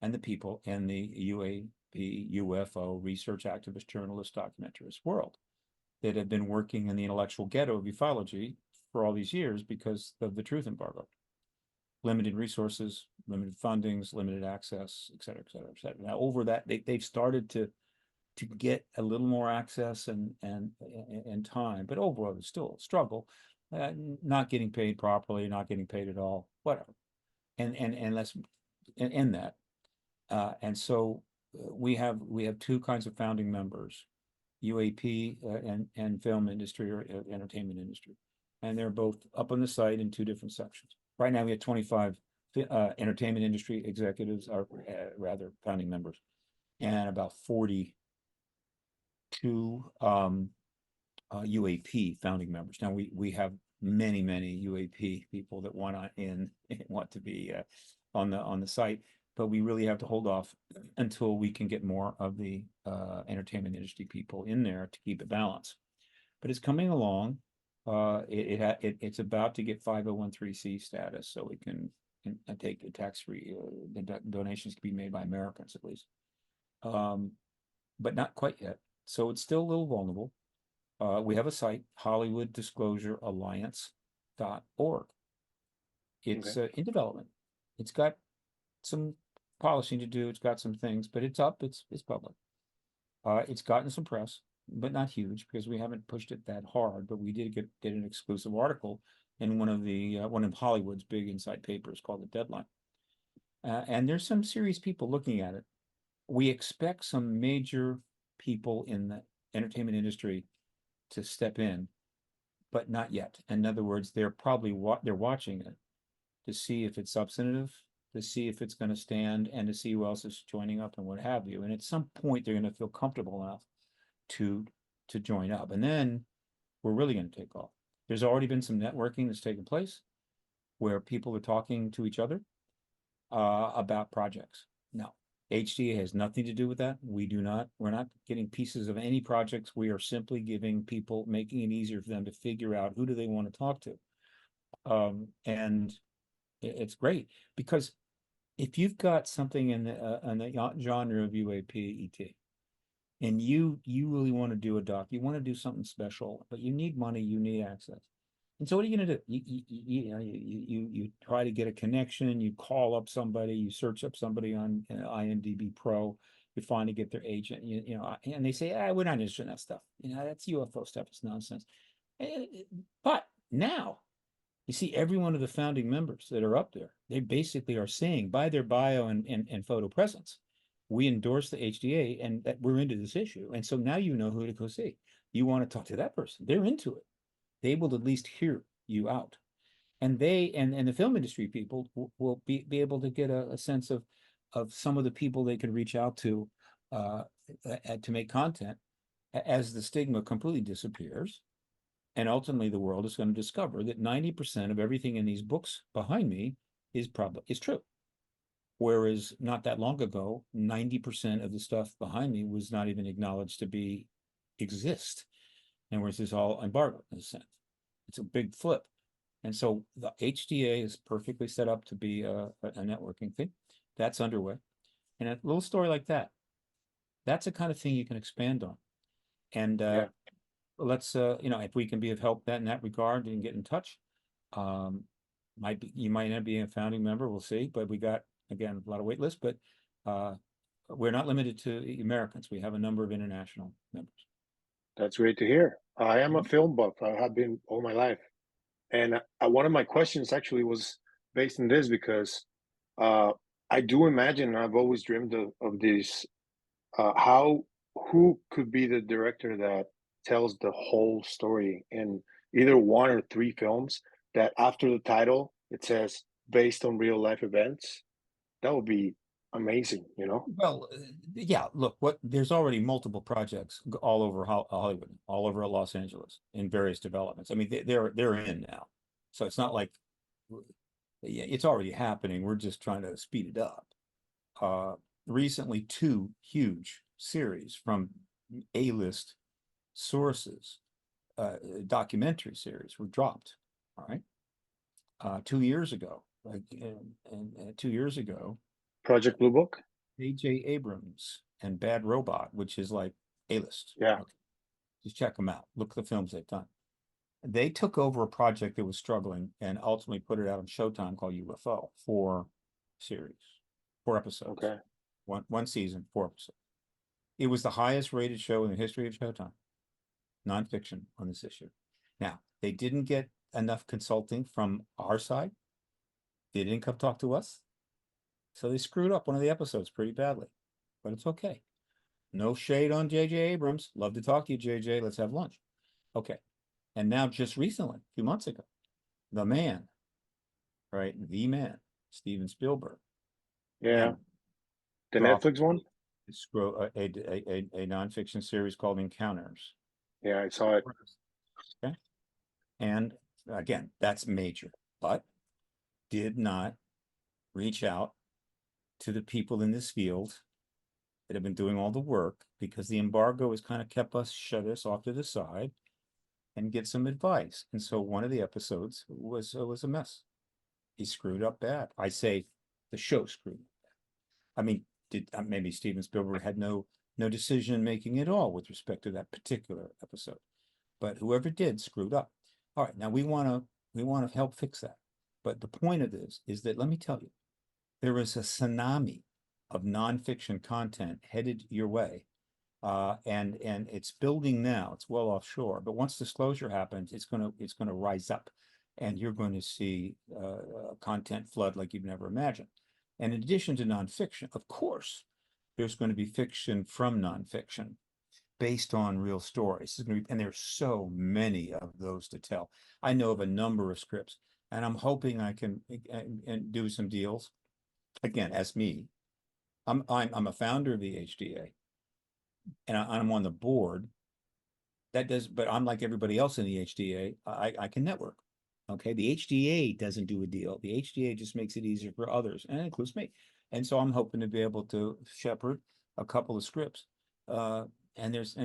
and the people in the UAP, UFO, research activist, journalist, documentarist world that have been working in the intellectual ghetto of ufology for all these years because of the truth embargo. Limited resources, limited fundings, limited access, et cetera, et cetera, et cetera. Now, over that, they've started to to get a little more access and time, but overall it's still a struggle. Not getting paid properly, not getting paid at all, whatever. And let's end that. And so we have two kinds of founding members, UAP and film industry or entertainment industry, and they're both up on the site in two different sections. Right now we have 25 entertainment industry executives, are rather founding members, and about 42 UAP founding members. Now we have many UAP people that want to be on the site, but we really have to hold off until we can get more of the entertainment industry people in there to keep it balanced. But it's coming along. It's about to get 501(c) status, so we can take a tax-free. Donations can be made by Americans at least, but not quite yet. So it's still a little vulnerable. We have a site, HollywoodDisclosureAlliance.org. It's in development. It's got some polishing to do. It's got some things, but it's up. It's public. It's gotten some press, but not huge because we haven't pushed it that hard. But we did get an exclusive article in one of Hollywood's big inside papers called The Deadline. And there's some serious people looking at it. We expect some major people in the entertainment industry to step in, but not yet. In other words, they're probably they're watching it to see if it's substantive, to see if it's going to stand, and to see who else is joining up and what have you. And at some point, they're going to feel comfortable enough to join up, and then we're really going to take off. There's already been some networking that's taken place where people are talking to each other about projects. Now, HDA has nothing to do with that. We're not getting pieces of any projects. We are simply giving people, making it easier for them to figure out who do they want to talk to. And it's great because if you've got something in the genre of UAP ET, and you really want to do a doc, you want to do something special, but you need money, you need access. And so what are you going to do? You try to get a connection, you call up somebody, you search up somebody on IMDb Pro, you finally get their agent, and they say, we're not interested in that stuff. That's UFO stuff, it's nonsense. But now, you see every one of the founding members that are up there, they basically are saying by their bio and photo presence, we endorse the HDA and that we're into this issue. And so now you know who to go see. You want to talk to that person. They're into it. They will at least hear you out. And the film industry people will be able to get a sense of some of the people they can reach out to make content as the stigma completely disappears. And ultimately, the world is going to discover that 90% of everything in these books behind me is true. Whereas not that long ago, 90% of the stuff behind me was not even acknowledged to exist. And whereas it's all embargoed in a sense. It's a big flip. And so the HDA is perfectly set up to be a networking thing. That's underway. And a little story like that, that's the kind of thing you can expand on. And let's if we can be of help in that regard and get in touch. You might not be a founding member, we'll see, but we got again a lot of wait lists, but we're not limited to Americans. We have a number of international members. That's great to hear. I am a film buff. I have been all my life, and one of my questions actually was based on this because I do imagine, I've always dreamed of this. Who could be the director that tells the whole story in either one or three films that after the title it says based on real life events? That would be amazing, Well, yeah, look, there's already multiple projects all over Hollywood, all over Los Angeles in various developments. I mean, they're in now. So it's not like it's already happening. We're just trying to speed it up. Recently, two huge series from A-list sources, documentary series were dropped. All right. 2 years ago, and 2 years ago, Project Blue Book, J.J. Abrams and Bad Robot, which is like A-list. Yeah. Okay. Just check them out. Look at the films they've done. They took over a project that was struggling and ultimately put it out on Showtime called UFO, 4 episodes. Okay. One season, 4 episodes. It was the highest rated show in the history of Showtime, nonfiction on this issue. Now, they didn't get enough consulting from our side. They didn't come talk to us. So they screwed up one of the episodes pretty badly, but it's okay. No shade on J.J. Abrams. Love to talk to you, J.J. Let's have lunch. Okay. And now just recently, a few months ago, the man, right? The man, Steven Spielberg. Yeah. The dropped Netflix one? a nonfiction series called Encounters. Yeah, I saw it. Okay. And again, that's major, but did not reach out to the people in this field that have been doing all the work, because the embargo has kind of kept us, shut us off to the side and get some advice. And so one of the episodes was a mess. He screwed up bad. I say the show screwed up bad. I mean, maybe Steven Spielberg had no decision making at all with respect to that particular episode, but whoever did screwed up. All right, now we want to help fix that. But the point of this is that, let me tell you, there is a tsunami of nonfiction content headed your way, and it's building now. It's well offshore, but once disclosure happens, it's gonna rise up, and you're going to see content flood like you've never imagined. And in addition to nonfiction, of course, there's going to be fiction from nonfiction based on real stories. And there's so many of those to tell. I know of a number of scripts, and I'm hoping I can and do some deals. Again, as me, I'm a founder of the HDA, and I'm on the board. That does, but I'm like everybody else in the HDA. I can network. Okay, the HDA doesn't do a deal. The HDA just makes it easier for others, and it includes me. And so I'm hoping to be able to shepherd a couple of scripts. And there's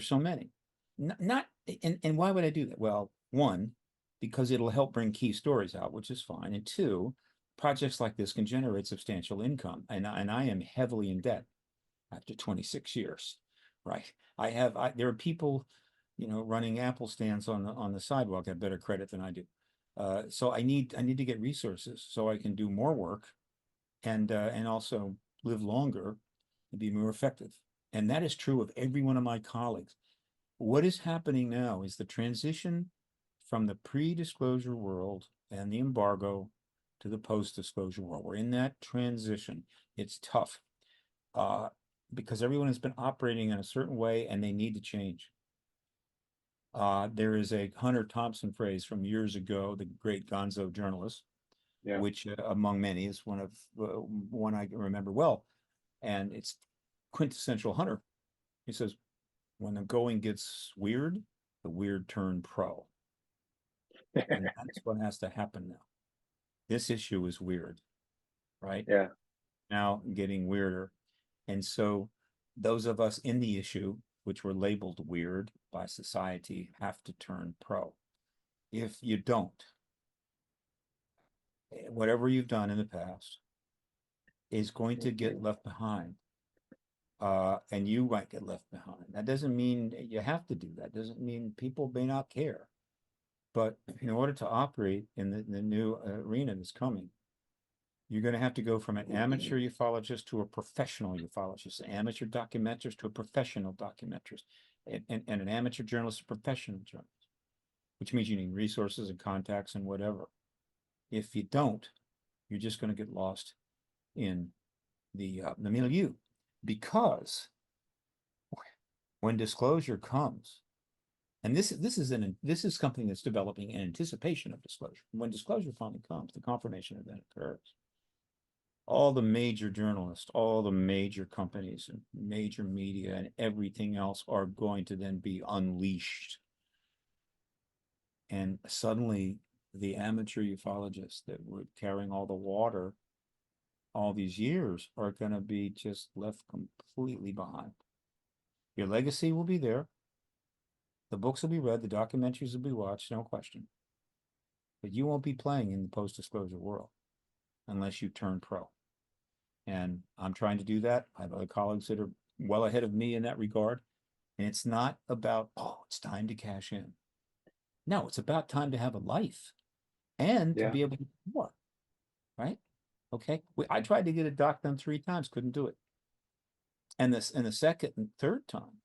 so many. And why would I do that? Well, one, because it'll help bring key stories out, which is fine. And two, projects like this can generate substantial income. And I am heavily in debt after 26 years, right? There are people, running Apple stands on the sidewalk have better credit than I do. So I need to get resources so I can do more work and also live longer and be more effective. And that is true of every one of my colleagues. What is happening now is the transition from the pre-disclosure world and the embargo to the post-disclosure world. We're in that transition. It's tough because everyone has been operating in a certain way and they need to change. There is a Hunter Thompson phrase from years ago, the great gonzo journalist, Yeah. which among many is one I remember well. And it's quintessential Hunter. He says, when the going gets weird, the weird turn pro. And that's what has to happen now. This issue is weird, right? Yeah. Now getting weirder. And so those of us in the issue, which were labeled weird by society, have to turn pro. If you don't, whatever you've done in the past is going to get left behind. And you might get left behind. That doesn't mean you have to do that. Doesn't mean people may not care. But in order to operate in the new arena that's coming, you're going to have to go from an amateur ufologist to a professional ufologist, an amateur documentarist to a professional documentarist, and an amateur journalist to a professional journalist, which means you need resources and contacts and whatever. If you don't, you're just going to get lost in the milieu. Because when disclosure comes, and this is something that's developing in anticipation of disclosure. When disclosure finally comes, the confirmation event occurs. All the major journalists, all the major companies and major media and everything else are going to then be unleashed. And suddenly the amateur ufologists that were carrying all the water all these years are going to be just left completely behind. Your legacy will be there. The books will be read, the documentaries will be watched, no question. But you won't be playing in the post-disclosure world unless you turn pro. And I'm trying to do that. I have other colleagues that are well ahead of me in that regard. And it's not about, it's time to cash in. No, it's about time to have a life and to be able to do more, right? Okay. I tried to get a doc done 3 times, couldn't do it. And the second and third time,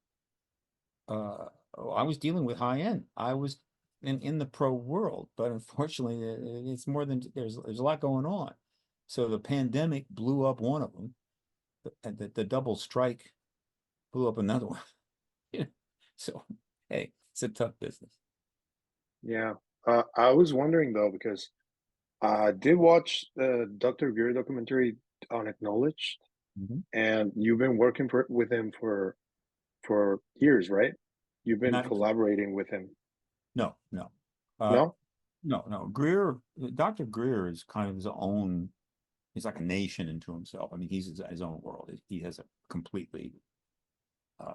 I was dealing with high end. I was in the pro world, but unfortunately, it's more than there's a lot going on. So the pandemic blew up one of them, and the double strike blew up another one. So hey, it's a tough business. Yeah. I was wondering though, because I did watch the Dr. Greer documentary on Acknowledged, Mhm. and you've been working with him for years, right? You've been Not collaborating with him. no, no, uh, No? no. Greer, Dr. Greer is kind of his own. He's like a nation into himself. I mean, he's his own world. He has a completely, uh,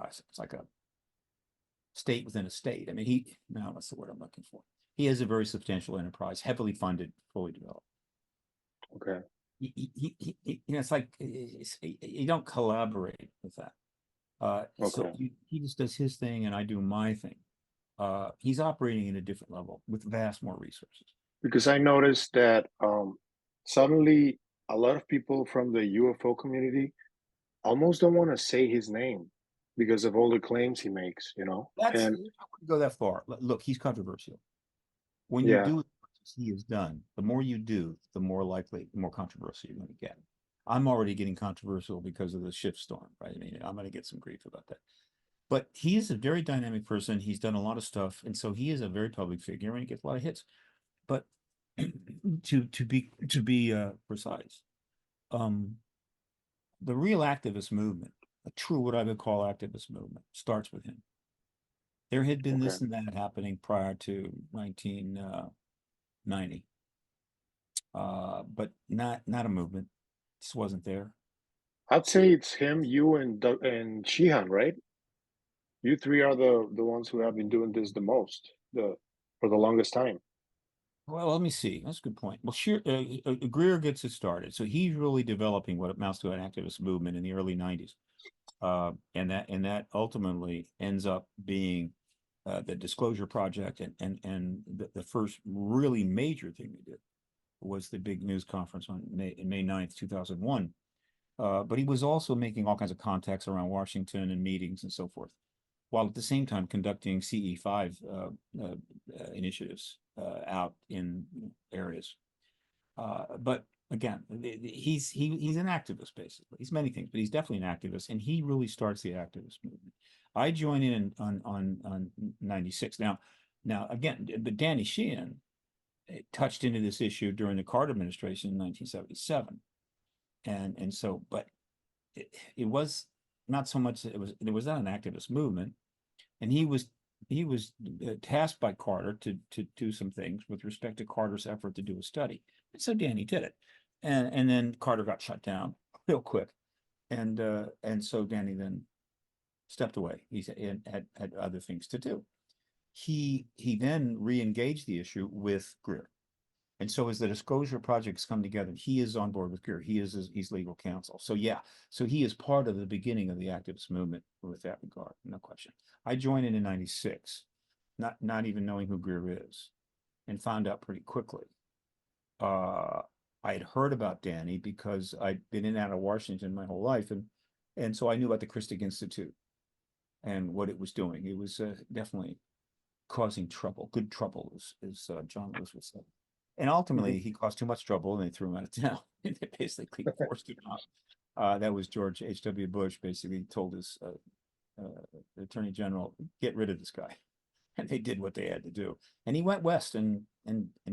it's like a state within a state. I mean, no, that's the word I'm looking for. He has a very substantial enterprise, heavily funded, fully developed. Okay. It's like you don't collaborate with that. So Okay. he just does his thing, and I do my thing. He's operating at a different level with vast more resources. Because I noticed that suddenly a lot of people from the UFO community almost don't want to say his name because of all the claims he makes, you know? That's I And wouldn't go that far. Look, he's controversial. When you yeah, do as much as he has done, the more you do, the more likely, the more controversial you're going to get. I'm already getting controversial because of the shift storm, right? I mean, I'm going to get some grief about that. But he is a very dynamic person. He's done a lot of stuff, and so he is a very public figure, and he gets a lot of hits. But to be precise, um, the real activist movement, a true what I would call activist movement, starts with him. There had been okay. this and that happening prior to 1990, but not a movement. Just wasn't there. I'd say it's him, you, and Shihan, right? You three are the ones who have been doing this the most, the for the longest time. Well, let me see. That's a good point. Well, sure, Greer gets it started, so he's really developing what amounts to an activist movement in the early '90s, and that ultimately ends up being the Disclosure Project, and the first really major thing they did was the big news conference on May 9th, 2001. But he was also making all kinds of contacts around Washington and meetings and so forth, while at the same time conducting CE5 initiatives out in areas. But again, he's an activist basically. He's many things, but he's definitely an activist, and he really starts the activist movement. I join in on '96. Now again, but Danny Sheehan touched into this issue during the Carter administration in 1977, and so, but it was not so much. It was not an activist movement, and he was tasked by Carter to do some things with respect to Carter's effort to do a study. And so Danny did it, and then Carter got shut down real quick, and so Danny then stepped away. He had other things to do. He then re-engaged the issue with Greer. And so as the Disclosure Projects come together, he is on board with Greer. He's legal counsel. So yeah, so he is part of the beginning of the activist movement with that regard, no question. I joined in '96, not even knowing who Greer is, and found out pretty quickly. I had heard about Danny because I'd been in and out of Washington my whole life, and so I knew about the Christic Institute and what it was doing. It was definitely causing trouble, good trouble, as John Lewis would say. And ultimately, Mhm. he caused too much trouble, and they threw him out of town. And they basically forced him out. That was George H.W. Bush basically told his attorney general, "Get rid of this guy," and they did what they had to do. And he went west and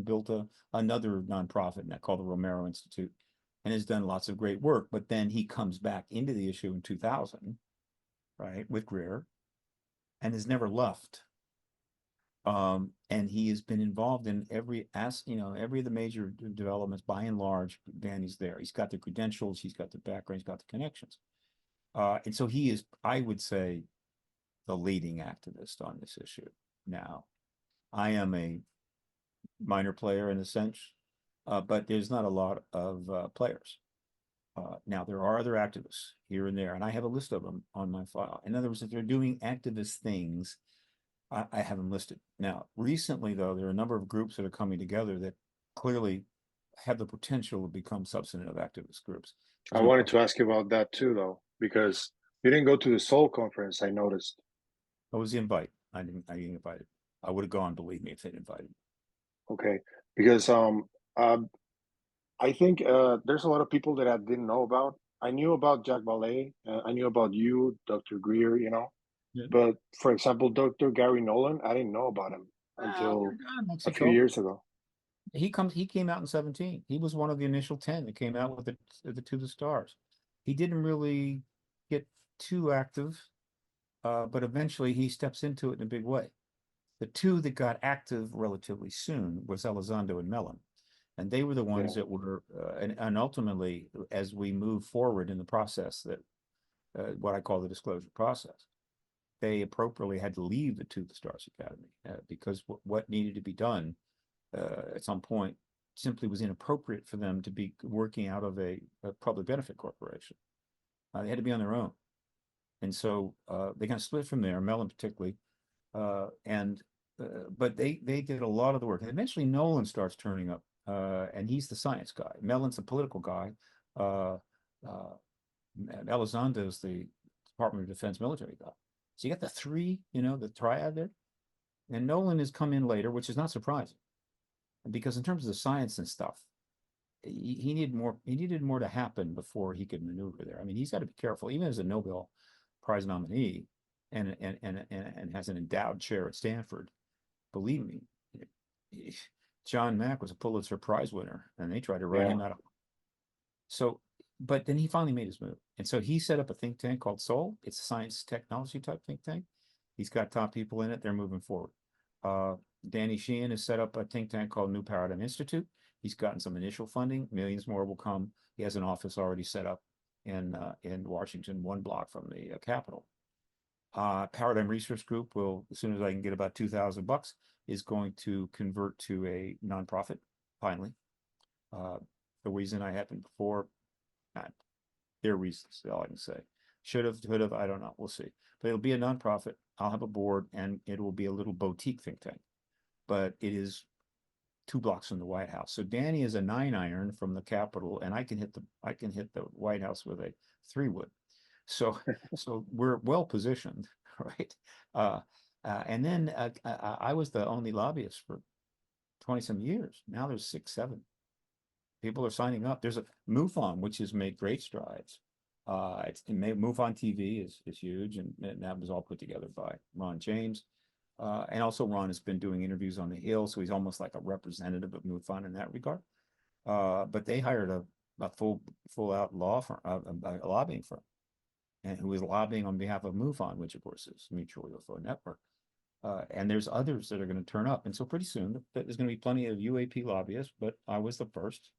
built another nonprofit called the Romero Institute, and has done lots of great work. But then he comes back into the issue in 2000, right, with Greer, and has never left. And he has been involved in every of the major developments by and large. Danny's there. He's got the credentials, he's got the background, he's got the connections. And so he is, I would say, the leading activist on this issue. Now, I am a minor player in a sense, but there's not a lot of players. Now, there are other activists here and there, and I have a list of them on my file. In other words, if they're doing activist things, I have them listed. Now, recently, though, there are a number of groups that are coming together that clearly have the potential to become substantive activist groups. I wanted to ask you about that too, though, because you didn't go to the Seoul conference, I noticed. What was the invite? I didn't get invited. I would have gone, believe me, if they'd invited me. Okay, because I think there's a lot of people that I didn't know about. I knew about Jack Ballet, I knew about you, Dr. Greer, you know, Yeah. but for example, Dr. Gary Nolan, I didn't know about him until a few years ago. He came out in 17. He was one of the initial 10 that came out with the To the Stars. He didn't really get too active, but eventually he steps into it in a big way. The two that got active relatively soon was Elizondo and Mellon. And they were the ones that were, and ultimately, as we move forward in the process, that what I call the disclosure process, they appropriately had to leave the To the Stars Academy because what needed to be done at some point simply was inappropriate for them to be working out of a public benefit corporation. They had to be on their own. And so they kind of split from there, Mellon particularly, but they did a lot of the work. And eventually Nolan starts turning up, and he's the science guy. Mellon's the political guy. Elizondo's the Department of Defense military guy. So you got the three, the triad there. And Nolan has come in later, which is not surprising, because in terms of the science and stuff, he needed more to happen before he could maneuver there. I mean, he's got to be careful, even as a Nobel Prize nominee and has an endowed chair at Stanford. Believe me, John Mack was a Pulitzer Prize winner, and they tried to run him out of. So, but then he finally made his move, and so he set up a think tank called Seoul. It's a science technology type think tank. He's got top people in it. They're moving forward. Danny Sheehan has set up a think tank called New Paradigm Institute. He's gotten some initial funding. Millions more will come. He has an office already set up in Washington, one block from the Capitol. Paradigm Research Group will, as soon as I can get about $2,000, is going to convert to a nonprofit. Finally, the reason I happened before, their reasons. All I can say. Should have, could have. I don't know. We'll see. But it'll be a nonprofit. I'll have a board, and it will be a little boutique think tank. But it is 2 blocks from the White House. So Danny is a 9-iron from the Capitol, and I can hit the White House with a 3-wood. So we're well positioned, right? And then I was the only lobbyist for 20-some years. Now there's 6, 7. People are signing up. There's a MUFON, which has made great strides. MUFON TV is huge, and that was all put together by Ron James. And also Ron has been doing interviews on the Hill, so he's almost like a representative of MUFON in that regard. But they hired a full out law firm, a lobbying firm, and who is lobbying on behalf of MUFON, which of course is Mutual UFO Network. And there's others that are going to turn up, and so pretty soon there's going to be plenty of UAP lobbyists. But I was the first.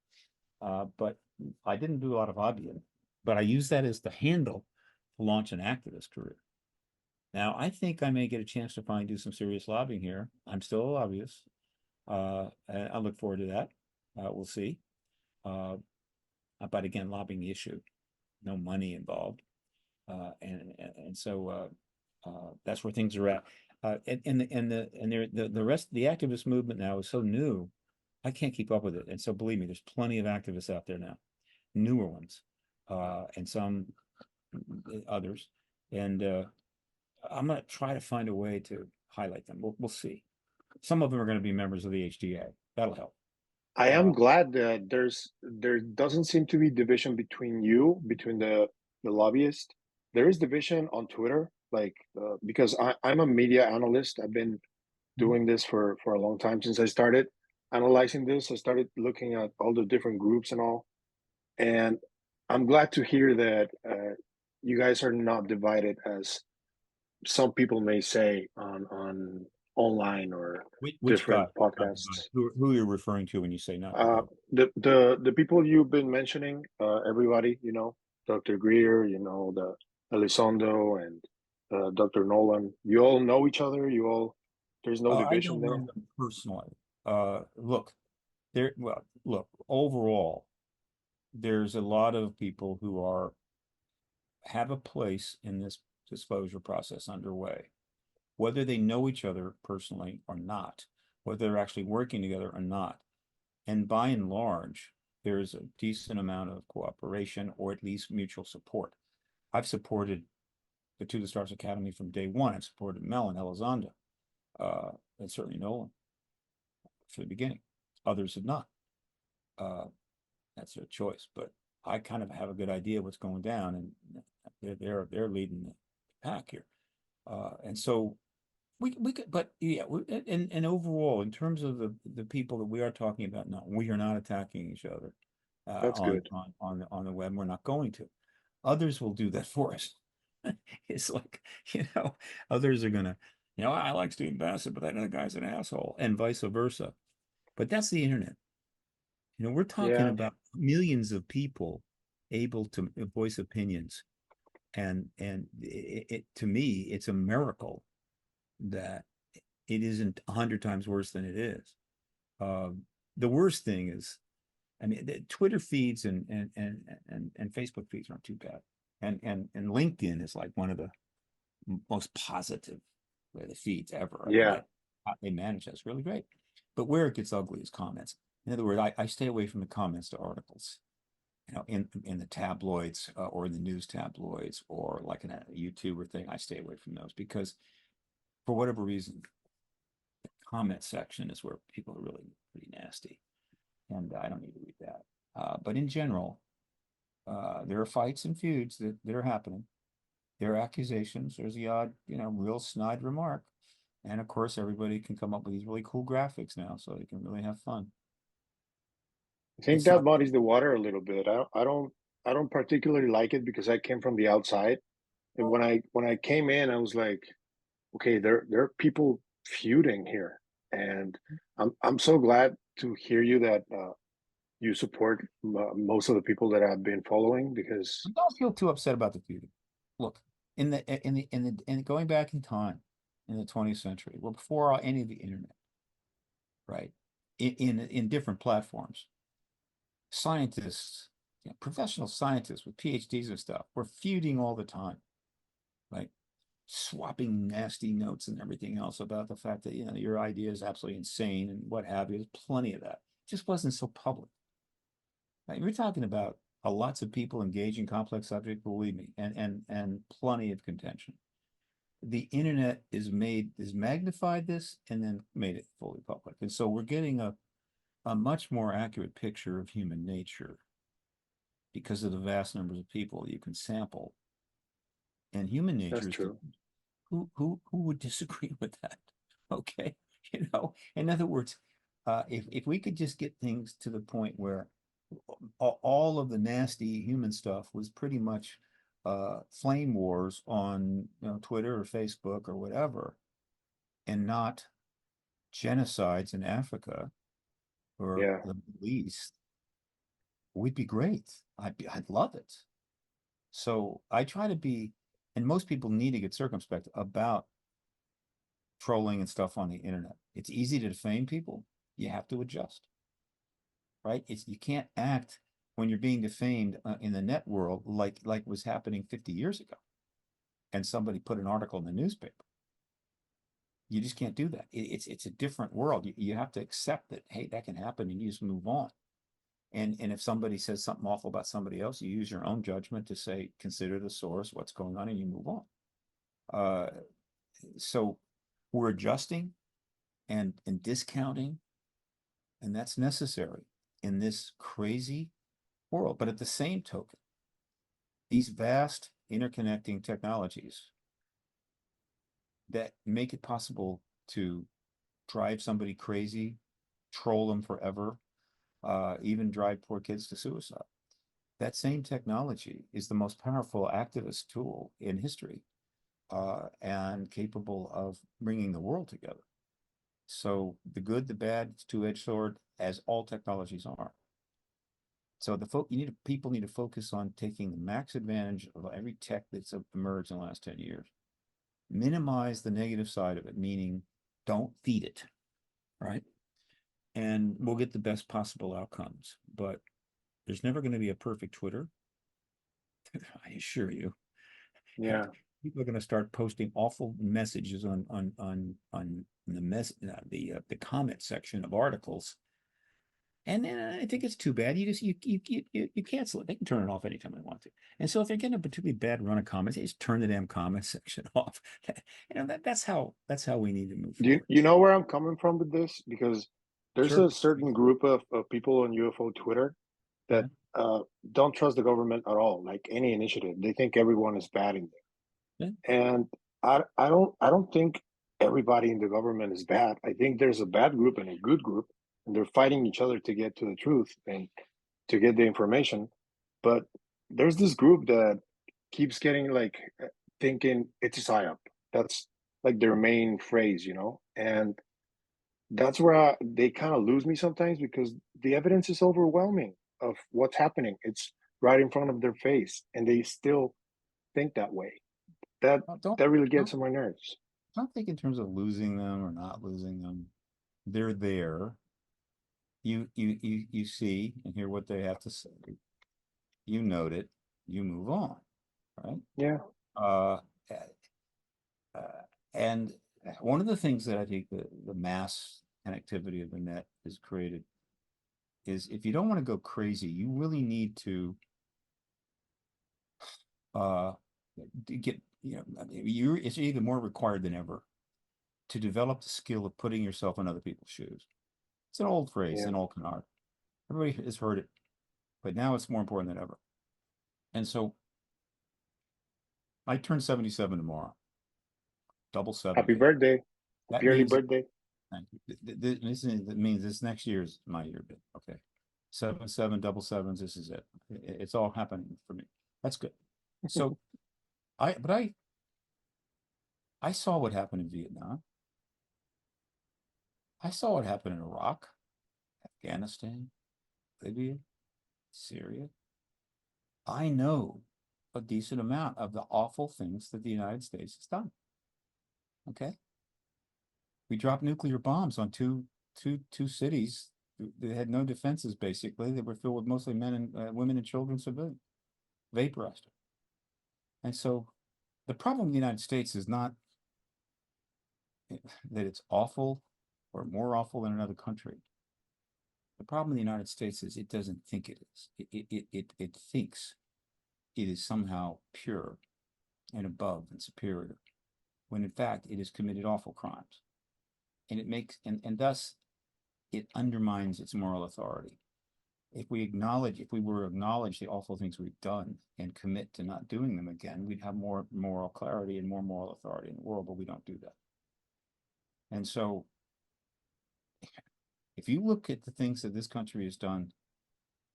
But I didn't do a lot of lobbying, but I used that as the handle to launch an activist career. Now, I think I may get a chance to finally do some serious lobbying here. I'm still a lobbyist. And I look forward to that. We'll see. But again, lobbying the issue, no money involved. And so that's where things are at. And the rest, the activist movement now is so new, I can't keep up with it. And so believe me, there's plenty of activists out there now, newer ones, and some others. And I'm going to try to find a way to highlight them. We'll see. Some of them are going to be members of the HDA. That'll help. I am glad that there doesn't seem to be division between the lobbyists. There is division on Twitter, because I'm a media analyst. I've been doing this for a long time. Since I started analyzing this, I started looking at all the different groups and all. And I'm glad to hear that you guys are not divided as some people may say on online or Which different guy? podcasts. Who you're referring to when you say not? The people you've been mentioning, everybody, Dr. Greer, the Elizondo and Dr. Nolan. You all know each other. There's no division I don't there. know them personally. Look, overall, there's a lot of people who have a place in this disclosure process underway, whether they know each other personally or not, whether they're actually working together or not. And by and large, there's a decent amount of cooperation or at least mutual support. I've supported the To the Stars Academy from day one. I've supported Mel and Elizondo, and certainly Nolan from the beginning. Others have not. That's their choice. But I kind of have a good idea what's going down, and they're leading the pack here. And so we could, but yeah, and overall, in terms of the people that we are talking about, no, we are not attacking each other That's good. on the web. We're not going to. Others will do that for us. It's like, others are gonna, I like Steve Bassett, but that other guy's an asshole, and vice versa. But that's the internet. We're talking Yeah, about millions of people able to voice opinions, and to me, it's a miracle that it isn't 100 times worse than it is. The worst thing is, I mean, the Twitter feeds and Facebook feeds aren't too bad, and LinkedIn is like one of the most positive the feeds ever. I mean, yeah. they manage that's really great. But where it gets ugly is comments. In other words, I stay away from the comments to articles, in the tabloids or in the news tabloids or like in a YouTuber thing. I stay away from those because for whatever reason, the comment section is where people are really pretty nasty, and I don't need to read that. But in general, there are fights and feuds that are happening. There are accusations. There's the odd, real snide remark, and of course, everybody can come up with these really cool graphics now, so they can really have fun. I think It's that not. muddies the water a little bit. I don't particularly like it because I came from the outside. And when I came in, I was like, okay, there are people feuding here, and I'm so glad to hear you that you support most of the people that I've been following because Don't feel too upset about the feuding. Look, in going back in time, in the 20th century, well, before any of the internet, right? In different platforms, scientists, professional scientists with PhDs and stuff, were feuding all the time, right? Swapping nasty notes and everything else about the fact that your idea is absolutely insane and what have you. There's plenty of that. It just wasn't so public. Right? We're talking about lots of people engaging complex subjects, believe me, and plenty of contention. The internet is magnified this and then made it fully public, and so we're getting a much more accurate picture of human nature because of the vast numbers of people you can sample. And human that's nature is true. who would disagree with that? Okay, in other words, if we could just get things to the point where all of the nasty human stuff was pretty much flame wars on Twitter or Facebook or whatever, and not genocides in Africa or Yeah, the Middle East, we'd be great. I'd love it. So I try to be, and most people need to get circumspect about trolling and stuff on the internet. It's easy to defame people. You have to adjust, right? You can't act when you're being defamed in the net world like was happening 50 years ago, and somebody put an article in the newspaper. You just can't do that. It's a different world. You have to accept that, hey, that can happen, and you just move on. And if somebody says something awful about somebody else, you use your own judgment to say, consider the source, what's going on, and you move on. So we're adjusting and discounting, and that's necessary in this crazy world. But at the same token, these vast interconnecting technologies that make it possible to drive somebody crazy, troll them forever, even drive poor kids to suicide. That same technology is the most powerful activist tool in history, and capable of bringing the world together. So the good, the bad, it's two-edged sword, as all technologies are. So people need to focus on taking the max advantage of every tech that's emerged in the last 10 years. Minimize the negative side of it, meaning don't feed it, right? And we'll get the best possible outcomes. But there's never going to be a perfect Twitter, I assure you. And yeah. people are going to start posting awful messages on the comment section of articles, And I think it's too bad. You cancel it. They can turn it off anytime they want to. And so if they're getting a particularly bad run of comments, they just turn the damn comment section off. That's how we need to move Do you, forward. you know where I'm coming from with this? Because there's Sure. a certain group of people on UFO Twitter that Yeah. don't trust the government at all, like any initiative. They think everyone is bad in Yeah. there. And I don't think everybody in the government is bad. I think there's a bad group and a good group, and they're fighting each other to get to the truth and to get the information. But there's this group that keeps getting like thinking it's a psyop. That's like their main phrase, and that's where they kind of lose me sometimes because the evidence is overwhelming of what's happening. It's right in front of their face, and they still think that way. That Don't that really gets don't on my nerves. don't think in terms of losing them or not losing them. They're there. You see and hear what they have to say. You note it. You move on, right? Yeah, Uh, uh, and one of the things that I think the mass connectivity of the net has created is if you don't want to go crazy, you really need to uh, get, it's even more required than ever to develop the skill of putting yourself in other people's shoes. It's an old phrase, yeah. an old canard. Everybody has heard it, but now it's more important than ever. And so I turn 77 tomorrow, double Happy 70. birthday. That Happy early means birthday. that means this next year is my year. Okay. 7 double sevens. This is it. It's all happening for me. That's good. So I saw what happened in Vietnam. I saw what happened in Iraq, Afghanistan, Libya, Syria. I know a decent amount of the awful things that the United States has done. Okay. We dropped nuclear bombs on two cities that had no defenses, basically. They were filled with mostly men and women and children, civilians, vaporized them. And so the problem in the United States is not that it's awful or more awful than another country. The problem in the United States is it doesn't think it is. It thinks it is somehow pure and above and superior, when in fact it has committed awful crimes. And it makes and thus it undermines its moral authority. If we were to acknowledge the awful things we've done and commit to not doing them again, we'd have more moral clarity and more moral authority in the world, but we don't do that. And so if you look at the things that this country has done,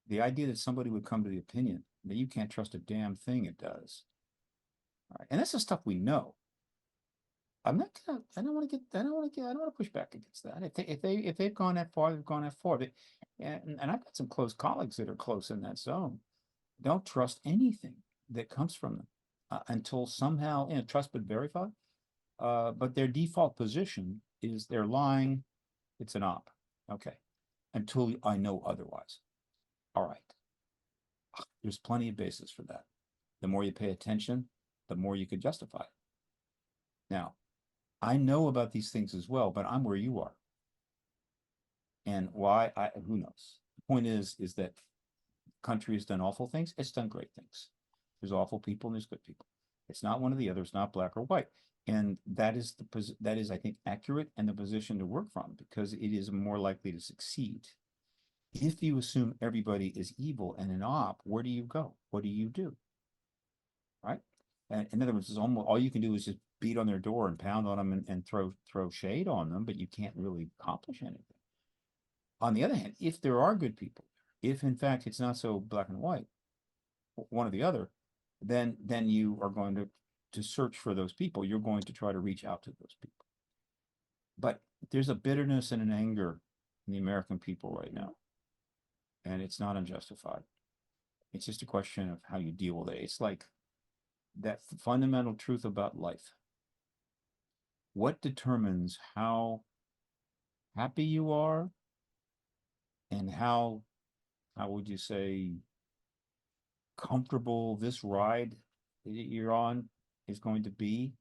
the idea that somebody would come to the opinion that you can't trust a damn thing it does. All right. And that's the stuff we know. I don't want to push back against that. If they've gone that far, they've gone that far. And I've got some close colleagues that are close in that zone. Don't trust anything that comes from them until somehow, trust but verify. But their default position is they're lying. It's an op. Okay. Until I know otherwise. All right. There's plenty of basis for that. The more you pay attention, the more you could justify it. Now, I know about these things as well, but I'm where you are. And why? Who knows? The point is that country has done awful things. It's done great things. There's awful people and there's good people. It's not one or the other. It's not black or white. And that is I think, accurate and the position to work from, because it is more likely to succeed. If you assume everybody is evil and an op, where do you go? What do you do? Right? And in other words, it's almost all you can do is just beat on their door and pound on them and throw shade on them, but you can't really accomplish anything. On the other hand, if there are good people, if in fact it's not so black and white, one or the other, then you are going to search for those people. You're going to try to reach out to those people. But there's a bitterness and an anger in the American people right now, and it's not unjustified. It's just a question of how you deal with it. It's like that fundamental truth about life. What determines how happy you are and how would you say, comfortable this ride that you're on is going to be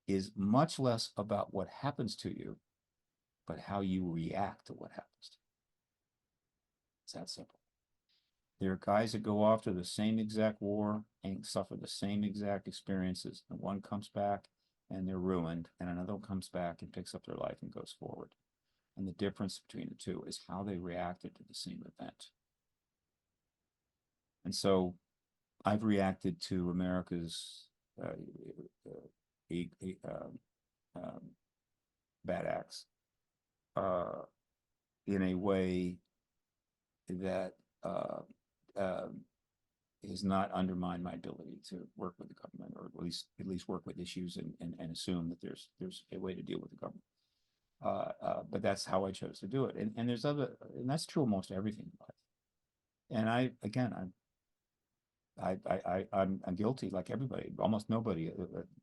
is much less about what happens to you, but how you react to what happens to It's that simple. There are guys that go off to the same exact war and suffer the same exact experiences, and one comes back and they're ruined, and another one comes back and picks up their life and goes forward. And the difference between the two is how they reacted to the same event. And so I've reacted to America's bad acts in a way that has not undermined my ability to work with the government, or at least work with issues and assume that there's a way to deal with the government. But that's how I chose to do it. And there's and that's true almost everything in life. And I'm guilty, like everybody. Almost nobody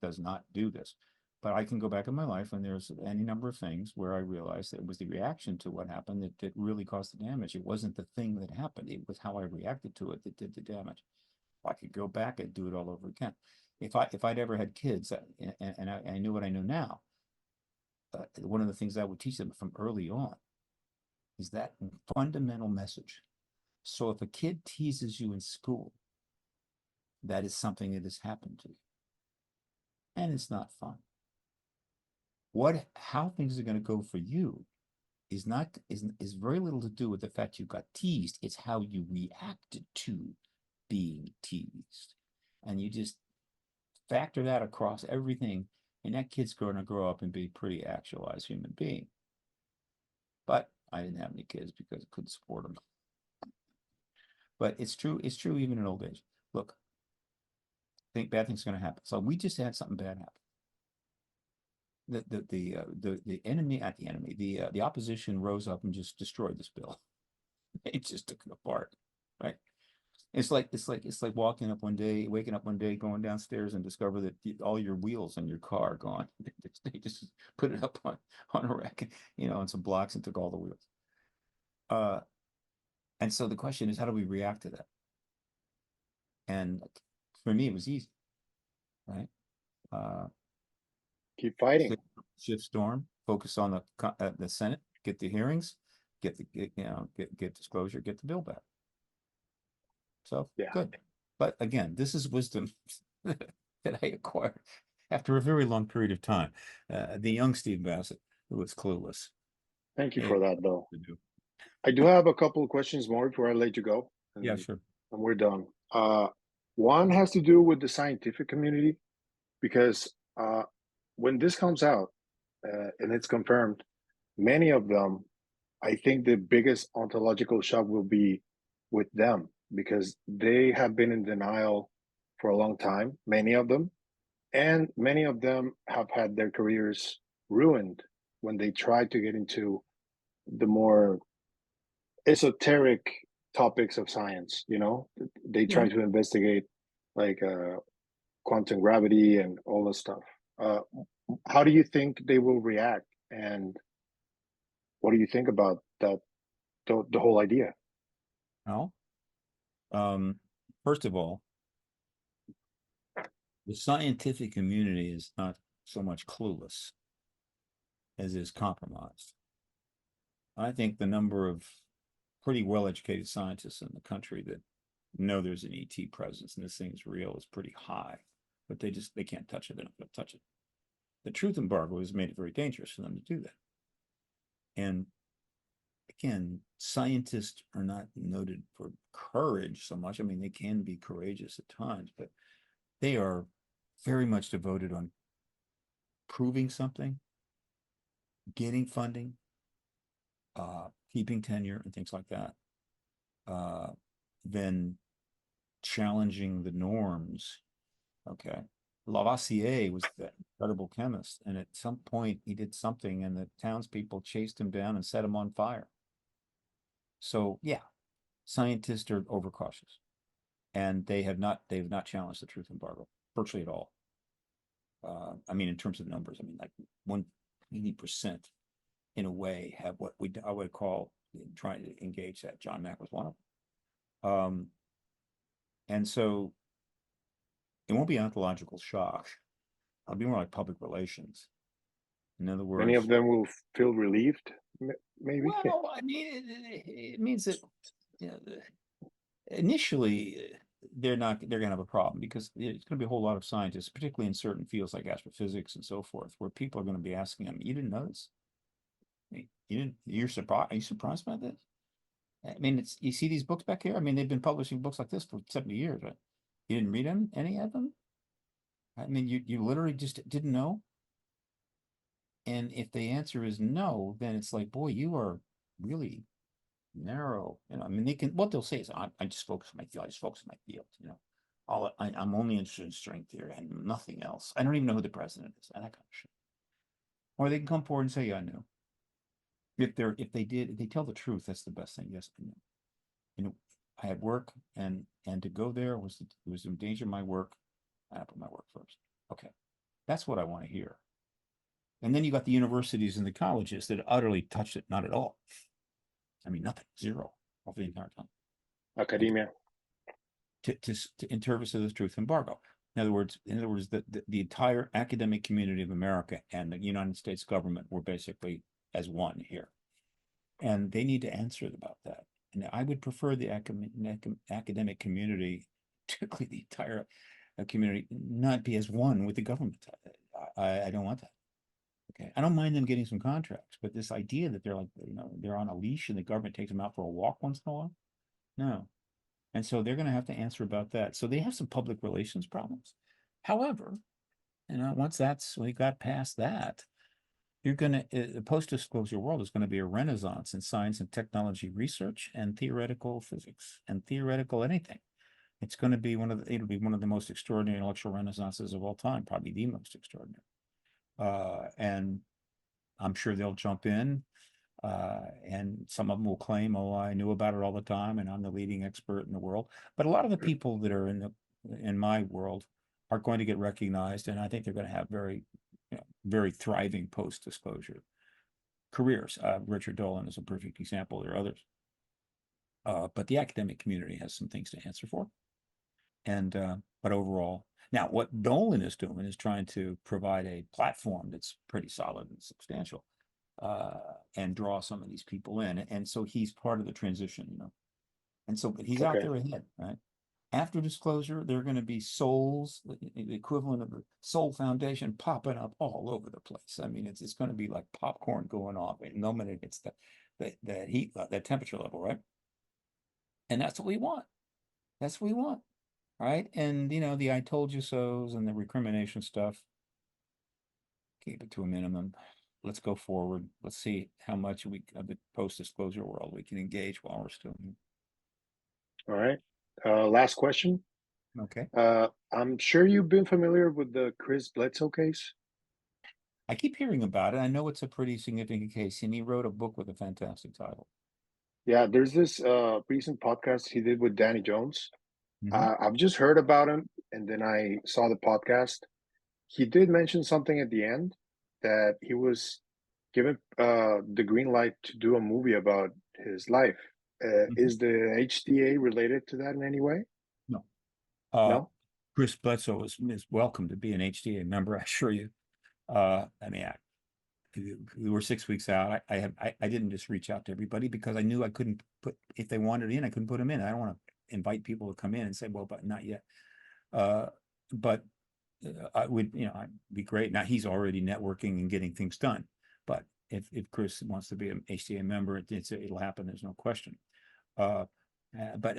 does not do this. But I can go back in my life, and there's any number of things where I realized that it was the reaction to what happened that really caused the damage. It wasn't the thing that happened. It was how I reacted to it that did the damage. If I could go back and do it all over again. If I'd ever had kids, and I knew what I know now, one of the things I would teach them from early on is that fundamental message. So if a kid teases you in school, that is something that has happened to you. And it's not fun. How things are going to go for you is very little to do with the fact you got teased. It's how you reacted to being teased. And you just factor that across everything, and that kid's going to grow up and be a pretty actualized human being. But I didn't have any kids because I couldn't support them. But it's true even in old age. Look, I think bad things are going to happen. So we just had something bad happen. The enemy, not the enemy, the opposition rose up and just destroyed this bill. They just took it apart, right? It's like waking up one day, going downstairs and discover that all your wheels on your car are gone. They just put it up on a rack, on some blocks, and took all the wheels. And so the question is, how do we react to that? And for me, it was easy, right? Keep fighting. Shift storm. Focus on the Senate. Get the hearings. Get disclosure. Get the bill back. So yeah. Good. But again, this is wisdom that I acquired after a very long period of time. The young Steve Bassett, who was clueless. Thank you for that, though. I do have a couple of questions more before I let you go. Yeah, sure. And we're done. One has to do with the scientific community, because when this comes out and it's confirmed, many of them, I think the biggest ontological shock will be with them, because they have been in denial for a long time, many of them, and many of them have had their careers ruined when they try to get into the more esoteric topics of science. They try to investigate like quantum gravity and all this stuff. How do you think they will react, and what do you think about that, the whole idea? Well, first of all, the scientific community is not so much clueless as is compromised. I think the number of pretty well-educated scientists in the country that know there's an ET presence and this thing's real is pretty high, but they can't touch it. They're not going to touch it. The truth embargo has made it very dangerous for them to do that. And again, scientists are not noted for courage so much. I mean, they can be courageous at times, but they are very much devoted on proving something, getting funding, keeping tenure and things like that, then challenging the norms. Okay. Lavoisier was that incredible chemist, and at some point he did something and the townspeople chased him down and set him on fire. So yeah, scientists are overcautious, and they've not challenged the truth embargo virtually at all. I mean, in terms of numbers, I mean, like 180% in a way have what I would call trying to engage that. John Mack was one of them. And so it won't be ontological shock. It'll be more like public relations. In other words, many of them will feel relieved, maybe. Well, I mean, it means that initially they're going to have a problem because there's going to be a whole lot of scientists, particularly in certain fields like astrophysics and so forth, where people are going to be asking them, "You didn't know this? You're surprised? Are you surprised by this?" I mean, you see these books back here. I mean, they've been publishing books like this for 70 years, right? You didn't read them, any of them? I mean, you literally just didn't know. And if the answer is no, then it's like, boy, you are really narrow. I mean, what they'll say is, I just focus on my field. I just focus on my field. I'm only interested in string theory and nothing else. I don't even know who the president is, and that kind of shit. Or they can come forward and say, yeah, I know. If they tell the truth, that's the best thing. Yes, I know. I had work, and to go there was endanger my work. I put my work first. Okay, that's what I want to hear. And then you got the universities and the colleges that utterly touched it, not at all. I mean, nothing, zero, of the entire time. Academia. In service of the truth embargo. In other words, the entire academic community of America and the United States government were basically as one here. And they need to answer about that. And I would prefer the academic community, particularly the entire community, not be as one with the government. I don't want that. Okay, I don't mind them getting some contracts, but this idea that they're like, they're on a leash and the government takes them out for a walk once in a while, no. And so they're going to have to answer about that. So they have some public relations problems. However, once we got past that, the post-disclosure world is going to be a renaissance in science and technology research and theoretical physics and theoretical anything. It's going to be it'll be one of the most extraordinary intellectual renaissances of all time, probably the most extraordinary. And I'm sure they'll jump in, and some of them will claim, "Oh, I knew about it all the time, and I'm the leading expert in the world." But a lot of the people that are in my world are going to get recognized, and I think they're going to have very, very thriving post-disclosure careers. Richard Dolan is a perfect example. There are others, but the academic community has some things to answer for, and but overall. Now, what Dolan is doing is trying to provide a platform that's pretty solid and substantial, and draw some of these people in. And so he's part of the transition, And so, but he's out there ahead, right? After disclosure, there are going to be souls, the equivalent of the Soul Foundation, popping up all over the place. I mean, it's going to be like popcorn going off, and the moment it hits the heat, that temperature level, right? And that's what we want. That's what we want. Right. And, the I told you so's and the recrimination stuff, keep it to a minimum. Let's go forward. Let's see how much of the post-disclosure world we can engage while we're still here. All right. Last question. Okay. I'm sure you've been familiar with the Chris Bledsoe case. I keep hearing about it. I know it's a pretty significant case, and he wrote a book with a fantastic title. Yeah, there's this recent podcast he did with Danny Jones. Mm-hmm. I've just heard about him, and then I saw the podcast. He did mention something at the end that he was given the green light to do a movie about his life. Is the HDA related to that in any way? No. No? Chris Bledsoe is welcome to be an HDA member, I assure you. I mean, we were 6 weeks out. I didn't just reach out to everybody because I knew I couldn't if they wanted in, I couldn't put them in. I don't want to invite people to come in and say, well, but not yet. But I would, I'd be great. Now he's already networking and getting things done. But if Chris wants to be an HDA member, it'll happen. There's no question. But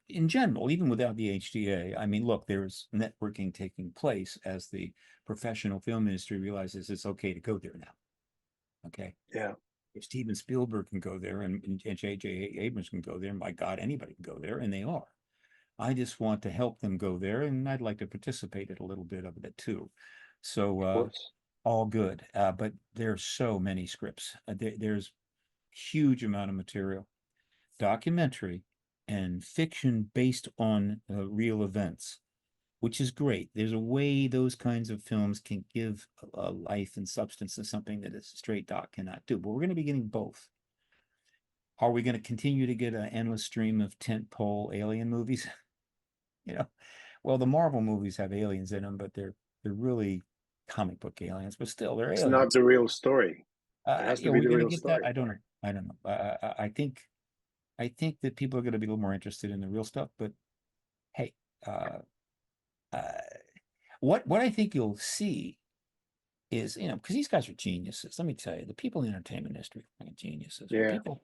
in general, even without the HDA, I mean, look, there's networking taking place as the professional film industry realizes it's okay to go there now. Okay. Yeah. If Steven Spielberg can go there and J.J. Abrams can go there, and by God, anybody can go there, and they are. I just want to help them go there, and I'd like to participate in a little bit of it too. So all good. But there's so many scripts. There's huge amount of material, documentary and fiction based on real events, which is great. There's a way those kinds of films can give a life and substance to something that a straight doc cannot do. But we're going to be getting both. Are we going to continue to get an endless stream of tentpole alien movies? Well, the Marvel movies have aliens in them, but they're really comic book aliens. But still, they're aliens. It's not the real story. It has to be the real story. I don't know. I think I think that people are going to be a little more interested in the real stuff. But hey, uh, what I think you'll see is, because these guys are geniuses. Let me tell you, the people in the entertainment industry are geniuses. When Yeah. people,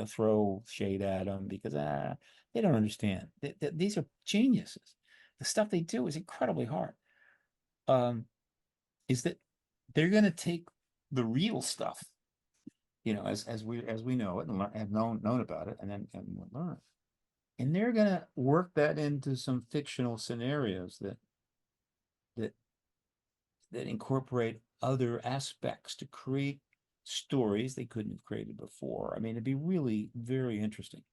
throw shade at them because they don't understand. These are geniuses. The stuff they do is incredibly hard. Is that they're going to take the real stuff, as we know it and have known about it, and we'll learn. And they're going to work that into some fictional scenarios that incorporate other aspects to create stories they couldn't have created before. I mean, it'd be really very interesting.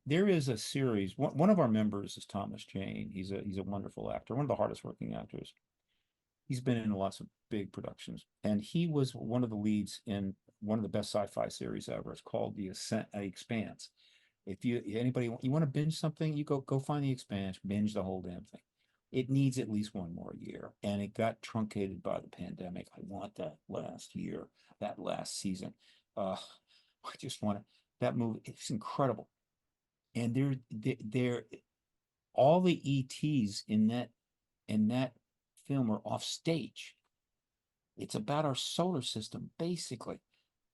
There is a series. One of our members is Thomas Jane. He's a wonderful actor, one of the hardest working actors. He's been in lots of big productions, and he was one of the leads in one of the best sci-fi series ever. It's called The Expanse. If anybody you want to binge something, you go find The Expanse, binge the whole damn thing. It needs at least one more year, and it got truncated by the pandemic. I want that last year, that last season. I just want that movie. It's incredible, and they're all the ETs in that film are off stage. It's about our solar system, basically.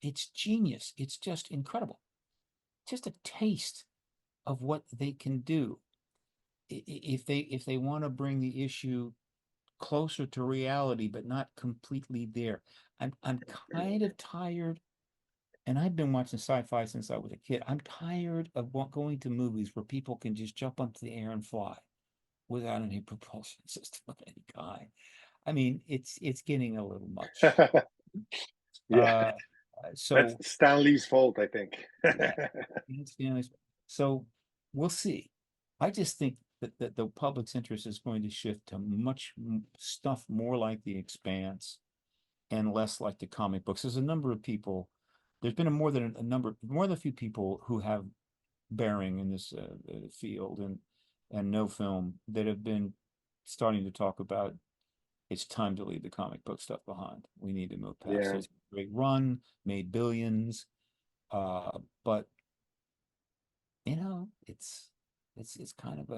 It's genius. It's just incredible. Just a taste of what they can do if they want to bring the issue closer to reality, but not completely there. I'm kind of tired, and I've been watching sci-fi since I was a kid. I'm tired of going to movies where people can just jump up to the air and fly without any propulsion system of any kind. I mean, it's getting a little much. Yeah. That's So Stanley's fault, I think. yeah, so we'll see. I just think that the public's interest is going to shift to much stuff more like The Expanse and less like the comic books. There's a number of people. There's been more than a few people who have bearing in this field and no film that have been starting to talk about it's time to leave the comic book stuff behind. We need to move past Yeah. it. It's a great run, made billions, but it's kind of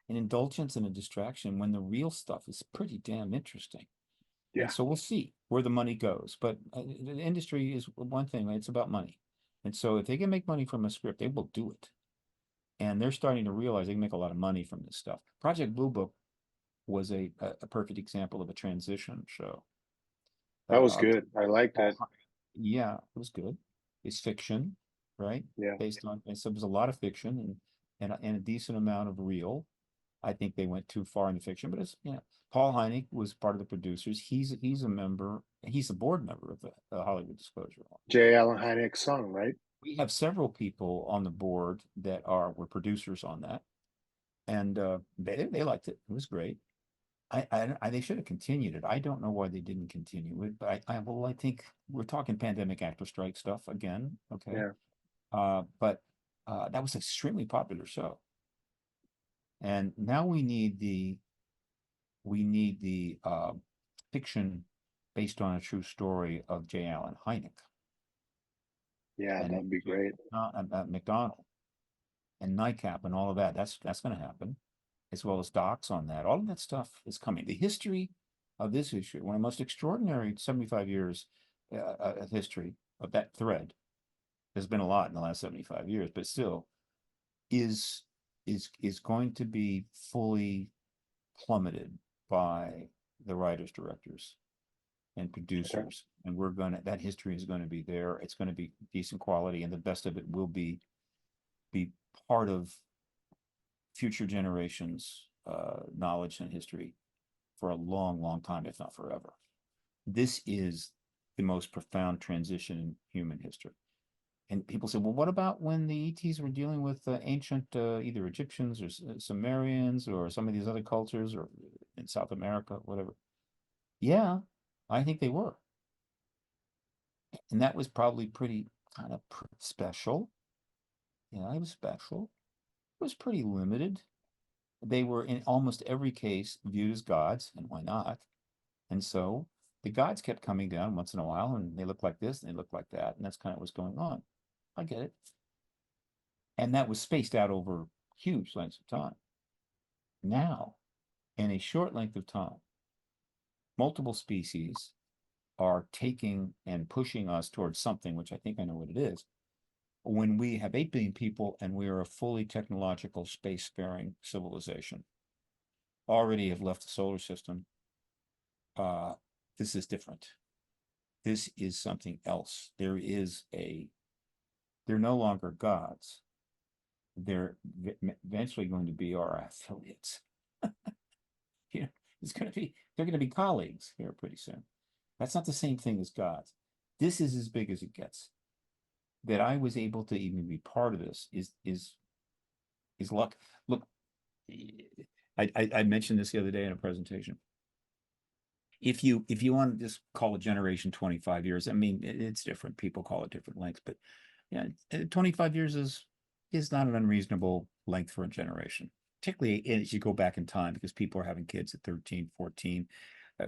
an indulgence and a distraction when the real stuff is pretty damn interesting. Yeah. And so we'll see where the money goes. But the industry is one thing, right? It's about money. And so if they can make money from a script, they will do it. And they're starting to realize they can make a lot of money from this stuff. Project Blue Book was a perfect example of a transition show. That was good. I liked it. Yeah, it was good. It's fiction, right? Yeah. Based on, and so there's a lot of fiction and a decent amount of real. I think they went too far in the fiction, but it's Paul Hynek was part of the producers. He's a member. He's a board member of the Hollywood Disclosure. J. Allen Hynek's son, right? We have several people on the board that were producers on that, and they liked it. It was great. They should have continued it. I don't know why they didn't continue it, but I think we're talking pandemic actor strike stuff again. Okay. Yeah. But that was an extremely popular show. And now we need the fiction based on a true story of J. Allen Hynek. Yeah, And that'd be great. McDonald and NICAP and all of that. That's going to happen, as well as docs on that. All of that stuff is coming. The history of this issue, one of the most extraordinary 75 years of history of that thread. There's been a lot in the last 75 years, but still is going to be fully plummeted by the writers, directors, and producers. And that history is going to be there. It's going to be decent quality, and the best of it will be part of future generations' knowledge and history for a long, long time, if not forever. This is the most profound transition in human history. And people say, well, what about when the ETs were dealing with ancient either Egyptians or Sumerians or some of these other cultures or in South America, whatever? Yeah, I think they were. And that was probably pretty kind of special. Yeah, it was special. It was pretty limited. They were in almost every case viewed as gods, and why not? And so the gods kept coming down once in a while, and they looked like this and they looked like that, and that's kind of what's going on. I get it. And that was spaced out over huge lengths of time. Now, in a short length of time, multiple species are taking and pushing us towards something, which I think I know what it is. When we have 8 billion people and we are a fully technological spacefaring civilization, already have left the solar system, this is different. This is something else. They're no longer gods. They're eventually going to be our affiliates. You know, they're going to be colleagues here pretty soon. That's not the same thing as gods. This is as big as it gets. That I was able to even be part of this is luck. Look, I mentioned this the other day in a presentation. If you want to just call a generation 25 years, I mean, it's different. People call it different lengths, but yeah, 25 years is not an unreasonable length for a generation, particularly as you go back in time, because people are having kids at 13, 14,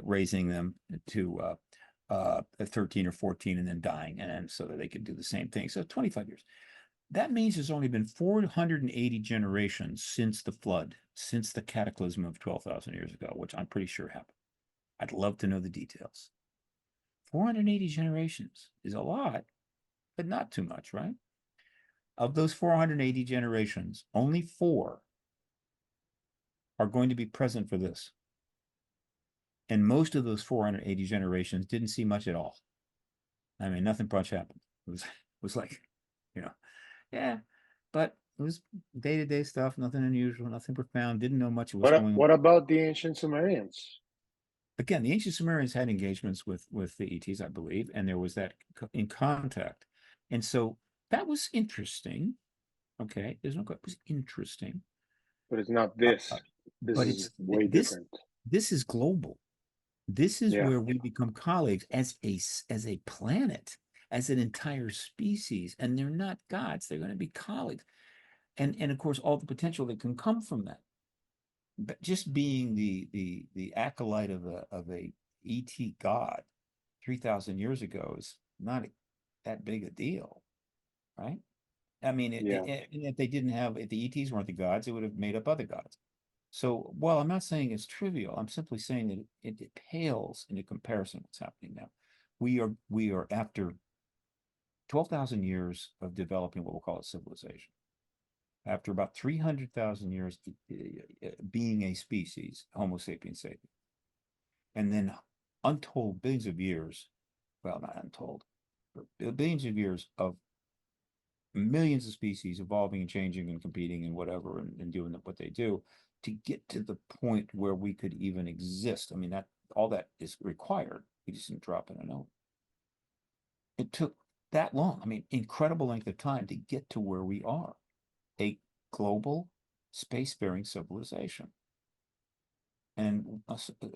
raising them to 13 or 14 and then dying, and so that they could do the same thing. So 25 years. That means there's only been 480 generations since the flood, since the cataclysm of 12,000 years ago, which I'm pretty sure happened. I'd love to know the details. 480 generations is a lot, but not too much, right? Of those 480 generations, only 4 are going to be present for this. And most of those 480 generations didn't see much at all. I mean, nothing much happened. It was like, yeah, but it was day-to-day stuff, nothing unusual, nothing profound, didn't know much was going on. What about the ancient Sumerians? Again, the ancient Sumerians had engagements with the ETs, I believe, and there was that in contact. And so that was interesting. Okay, there's no question, it was interesting. But it's not this. But is way different. This is global. This is where we become colleagues as a planet, as an entire species, and they're not gods. They're going to be colleagues, and of course all the potential that can come from that. But just being the acolyte of a ET god 3,000 years ago is not that big a deal, right? I mean, if they didn't have, if the ETs weren't the gods, it would have made up other gods. So, well, I'm not saying it's trivial. I'm simply saying that it pales into comparison what's happening now. We are after 12,000 years of developing what we'll call a civilization. After about 300,000 years being a species, Homo sapiens sapiens, and then untold billions of years, well, not untold, but billions of years of millions of species evolving and changing and competing and whatever and doing what they do to get to the point where we could even exist. I mean, that all that is required. We just didn't drop in a note. It took that long. I mean, incredible length of time to get to where we are, a global spacefaring civilization. And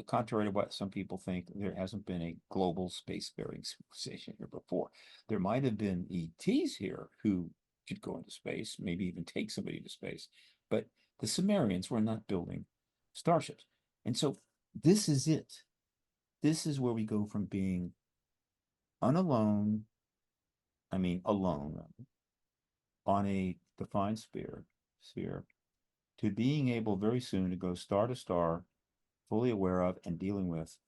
contrary to what some people think, there hasn't been a global spacefaring civilization here before. There might have been ETs here who could go into space, maybe even take somebody to space, but the Sumerians were not building starships. And so this is it. This is where we go from being alone on a defined sphere to being able very soon to go star to star, fully aware of and dealing with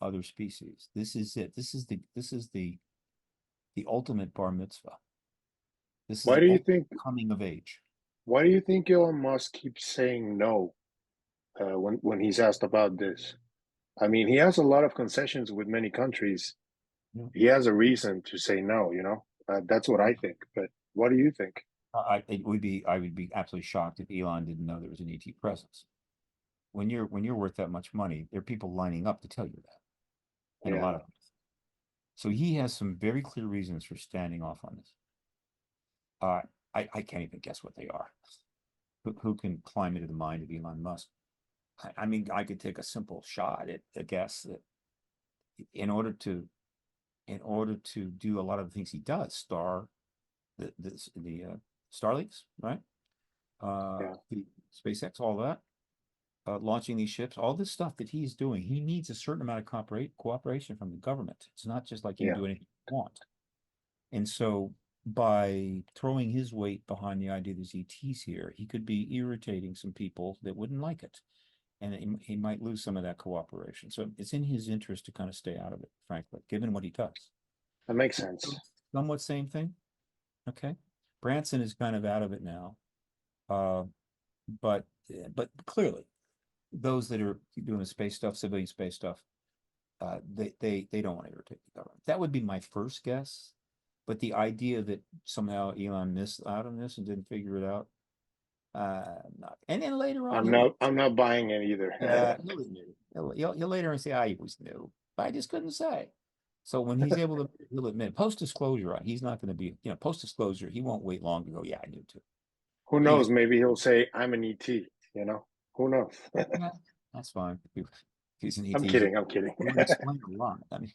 other species. This is it. This is the ultimate bar mitzvah. This is why do you think coming of age? Why do you think Elon Musk keeps saying no when he's asked about this? I mean, he has a lot of concessions with many countries. Yeah. He has a reason to say no. That's what I think. But what do you think? I would be absolutely shocked if Elon didn't know there was an ET presence. When you're worth that much money, there are people lining up to tell you that, and a lot of them. So he has some very clear reasons for standing off on this. I can't even guess what they are. Who can climb into the mind of Elon Musk? I mean, I could take a simple shot at a guess that in order to do a lot of the things he does, the Starlinks, right? The SpaceX, all that, launching these ships, all this stuff that he's doing, he needs a certain amount of cooperation from the government. It's not just like you can do anything you want. And so by throwing his weight behind the idea there's ETs here, he could be irritating some people that wouldn't like it. And he might lose some of that cooperation. So it's in his interest to kind of stay out of it, frankly, given what he does. That makes sense. Somewhat same thing. Okay. Branson is kind of out of it now. But clearly, those that are doing the space stuff, civilian space stuff, they don't want to irritate the government. That would be my first guess. But the idea that somehow Elon missed out on this and didn't figure it out, not. And then later on, I'm not buying it either. he'll admit it. He'll later on say, "I always knew," but I just couldn't say. So when he's able to, he'll admit post-disclosure. He's not going to be, post-disclosure. He won't wait long to go, "Yeah, I knew too." Who knows? Maybe he'll say, "I'm an ET." Who knows? Yeah, that's fine. He's an ET. I'm kidding. I'm kidding. It would explain a lot. I mean,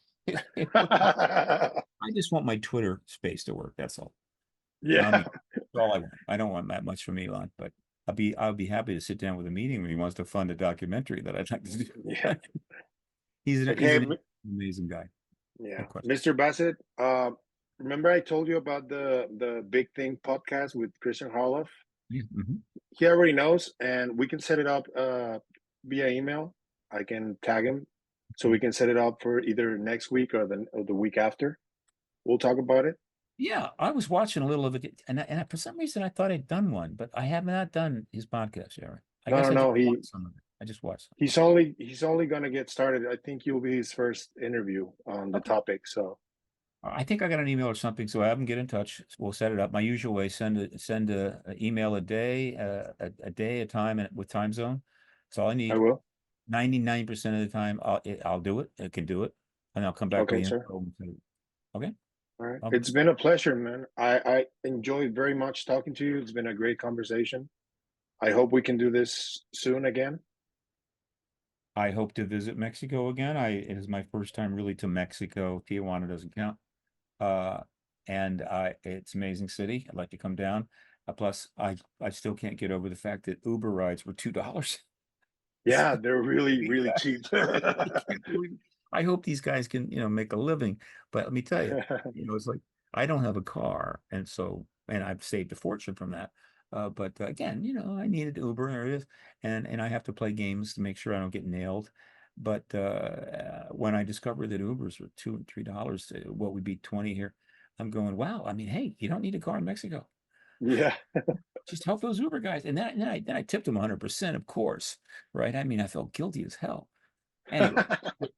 I just want my Twitter space to work. That's all. Yeah. That's all I want. I don't want that much from Elon, but I'll be happy to sit down with a meeting when he wants to fund a documentary that I'd like to do. Yeah. He's an amazing guy. Yeah. Mr. Bassett, remember I told you about the Big Thing podcast with Christian Harloff? Yeah. Mm-hmm. He already knows, and we can set it up via email. I can tag him, so we can set it up for either next week or the week after. We'll talk about it. Yeah, I was watching a little of it, and for some reason I thought I'd done one, but I have not done his podcast, Aaron. I just watched. He's only gonna get started. I think you'll be his first interview on the topic. So I think I got an email or something, so have him get in touch. We'll set it up my usual way. Send a email a day, a time, and with time zone. That's all I need. I will. 99% of the time, I'll do it. I can do it, and I'll come back. Okay, sir. Okay. All right. It's been a pleasure, man. I enjoyed very much talking to you. It's been a great conversation. I hope we can do this soon again. I hope to visit Mexico again. It is my first time really to Mexico. Tijuana doesn't count. And it's an amazing city. I'd like to come down. Plus, I still can't get over the fact that Uber rides were $2. Yeah, they're really, really cheap. I hope these guys can, make a living. But let me tell you, it's like I don't have a car, and I've saved a fortune from that. But again, I needed Uber, there it is, and I have to play games to make sure I don't get nailed. But when I discovered that Ubers were $2 and $3, what would be 20 here, I'm going, wow. I mean, hey, you don't need a car in Mexico. Yeah. Just help those Uber guys. And then I tipped them 100%, of course, right? I mean, I felt guilty as hell. Anyway,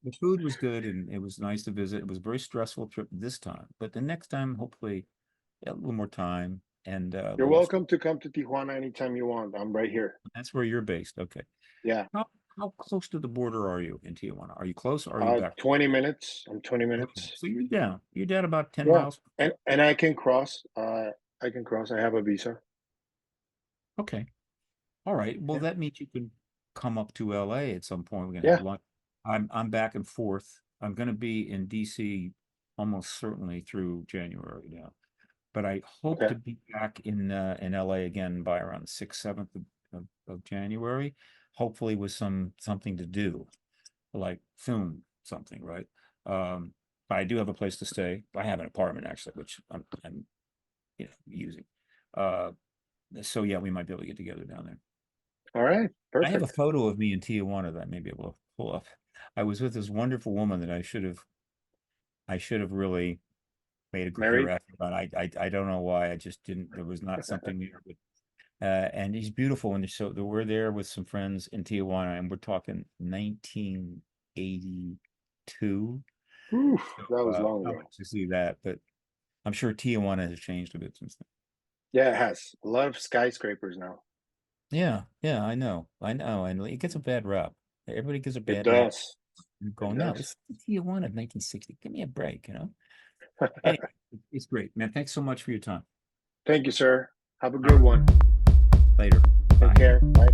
the food was good, and it was nice to visit. It was a very stressful trip this time, but the next time, hopefully, a little more time. And you're welcome to come to Tijuana anytime you want. I'm right here. That's where you're based. Okay. Yeah. How close to the border are you in Tijuana? Are you close, or are you back? 20 minutes. I'm 20 minutes. Okay. So you're down. You're down about 10 miles. And I can cross. I have a visa. Okay. All right. Well, that means you can come up to LA at some point. We're gonna have lunch. I'm back and forth. I'm gonna be in DC almost certainly through January now. But I hope to be back in LA again by around the 6th, 7th of January, hopefully with something to do, like film something, right? I do have a place to stay. I have an apartment actually, which I'm using. So yeah, we might be able to get together down there. All right, perfect. I have a photo of me in Tijuana that I may be able to pull up. I was with this wonderful woman that I should have really made a career after, but I don't know why. I just didn't. There was not something there. But, and he's beautiful, and so we're there with some friends in Tijuana, and we're talking 1982. Oof, that was long ago. To see that, but I'm sure Tijuana has changed a bit since then. Yeah, it has a lot of skyscrapers now. Yeah, I know, and it gets a bad rap. Everybody gives a bad rap. It does. I'm going, no, it's Tijuana of 1960. Give me a break, Anyway, it's great, man. Thanks so much for your time. Thank you, sir. Have a good one. Later. Take care. Bye.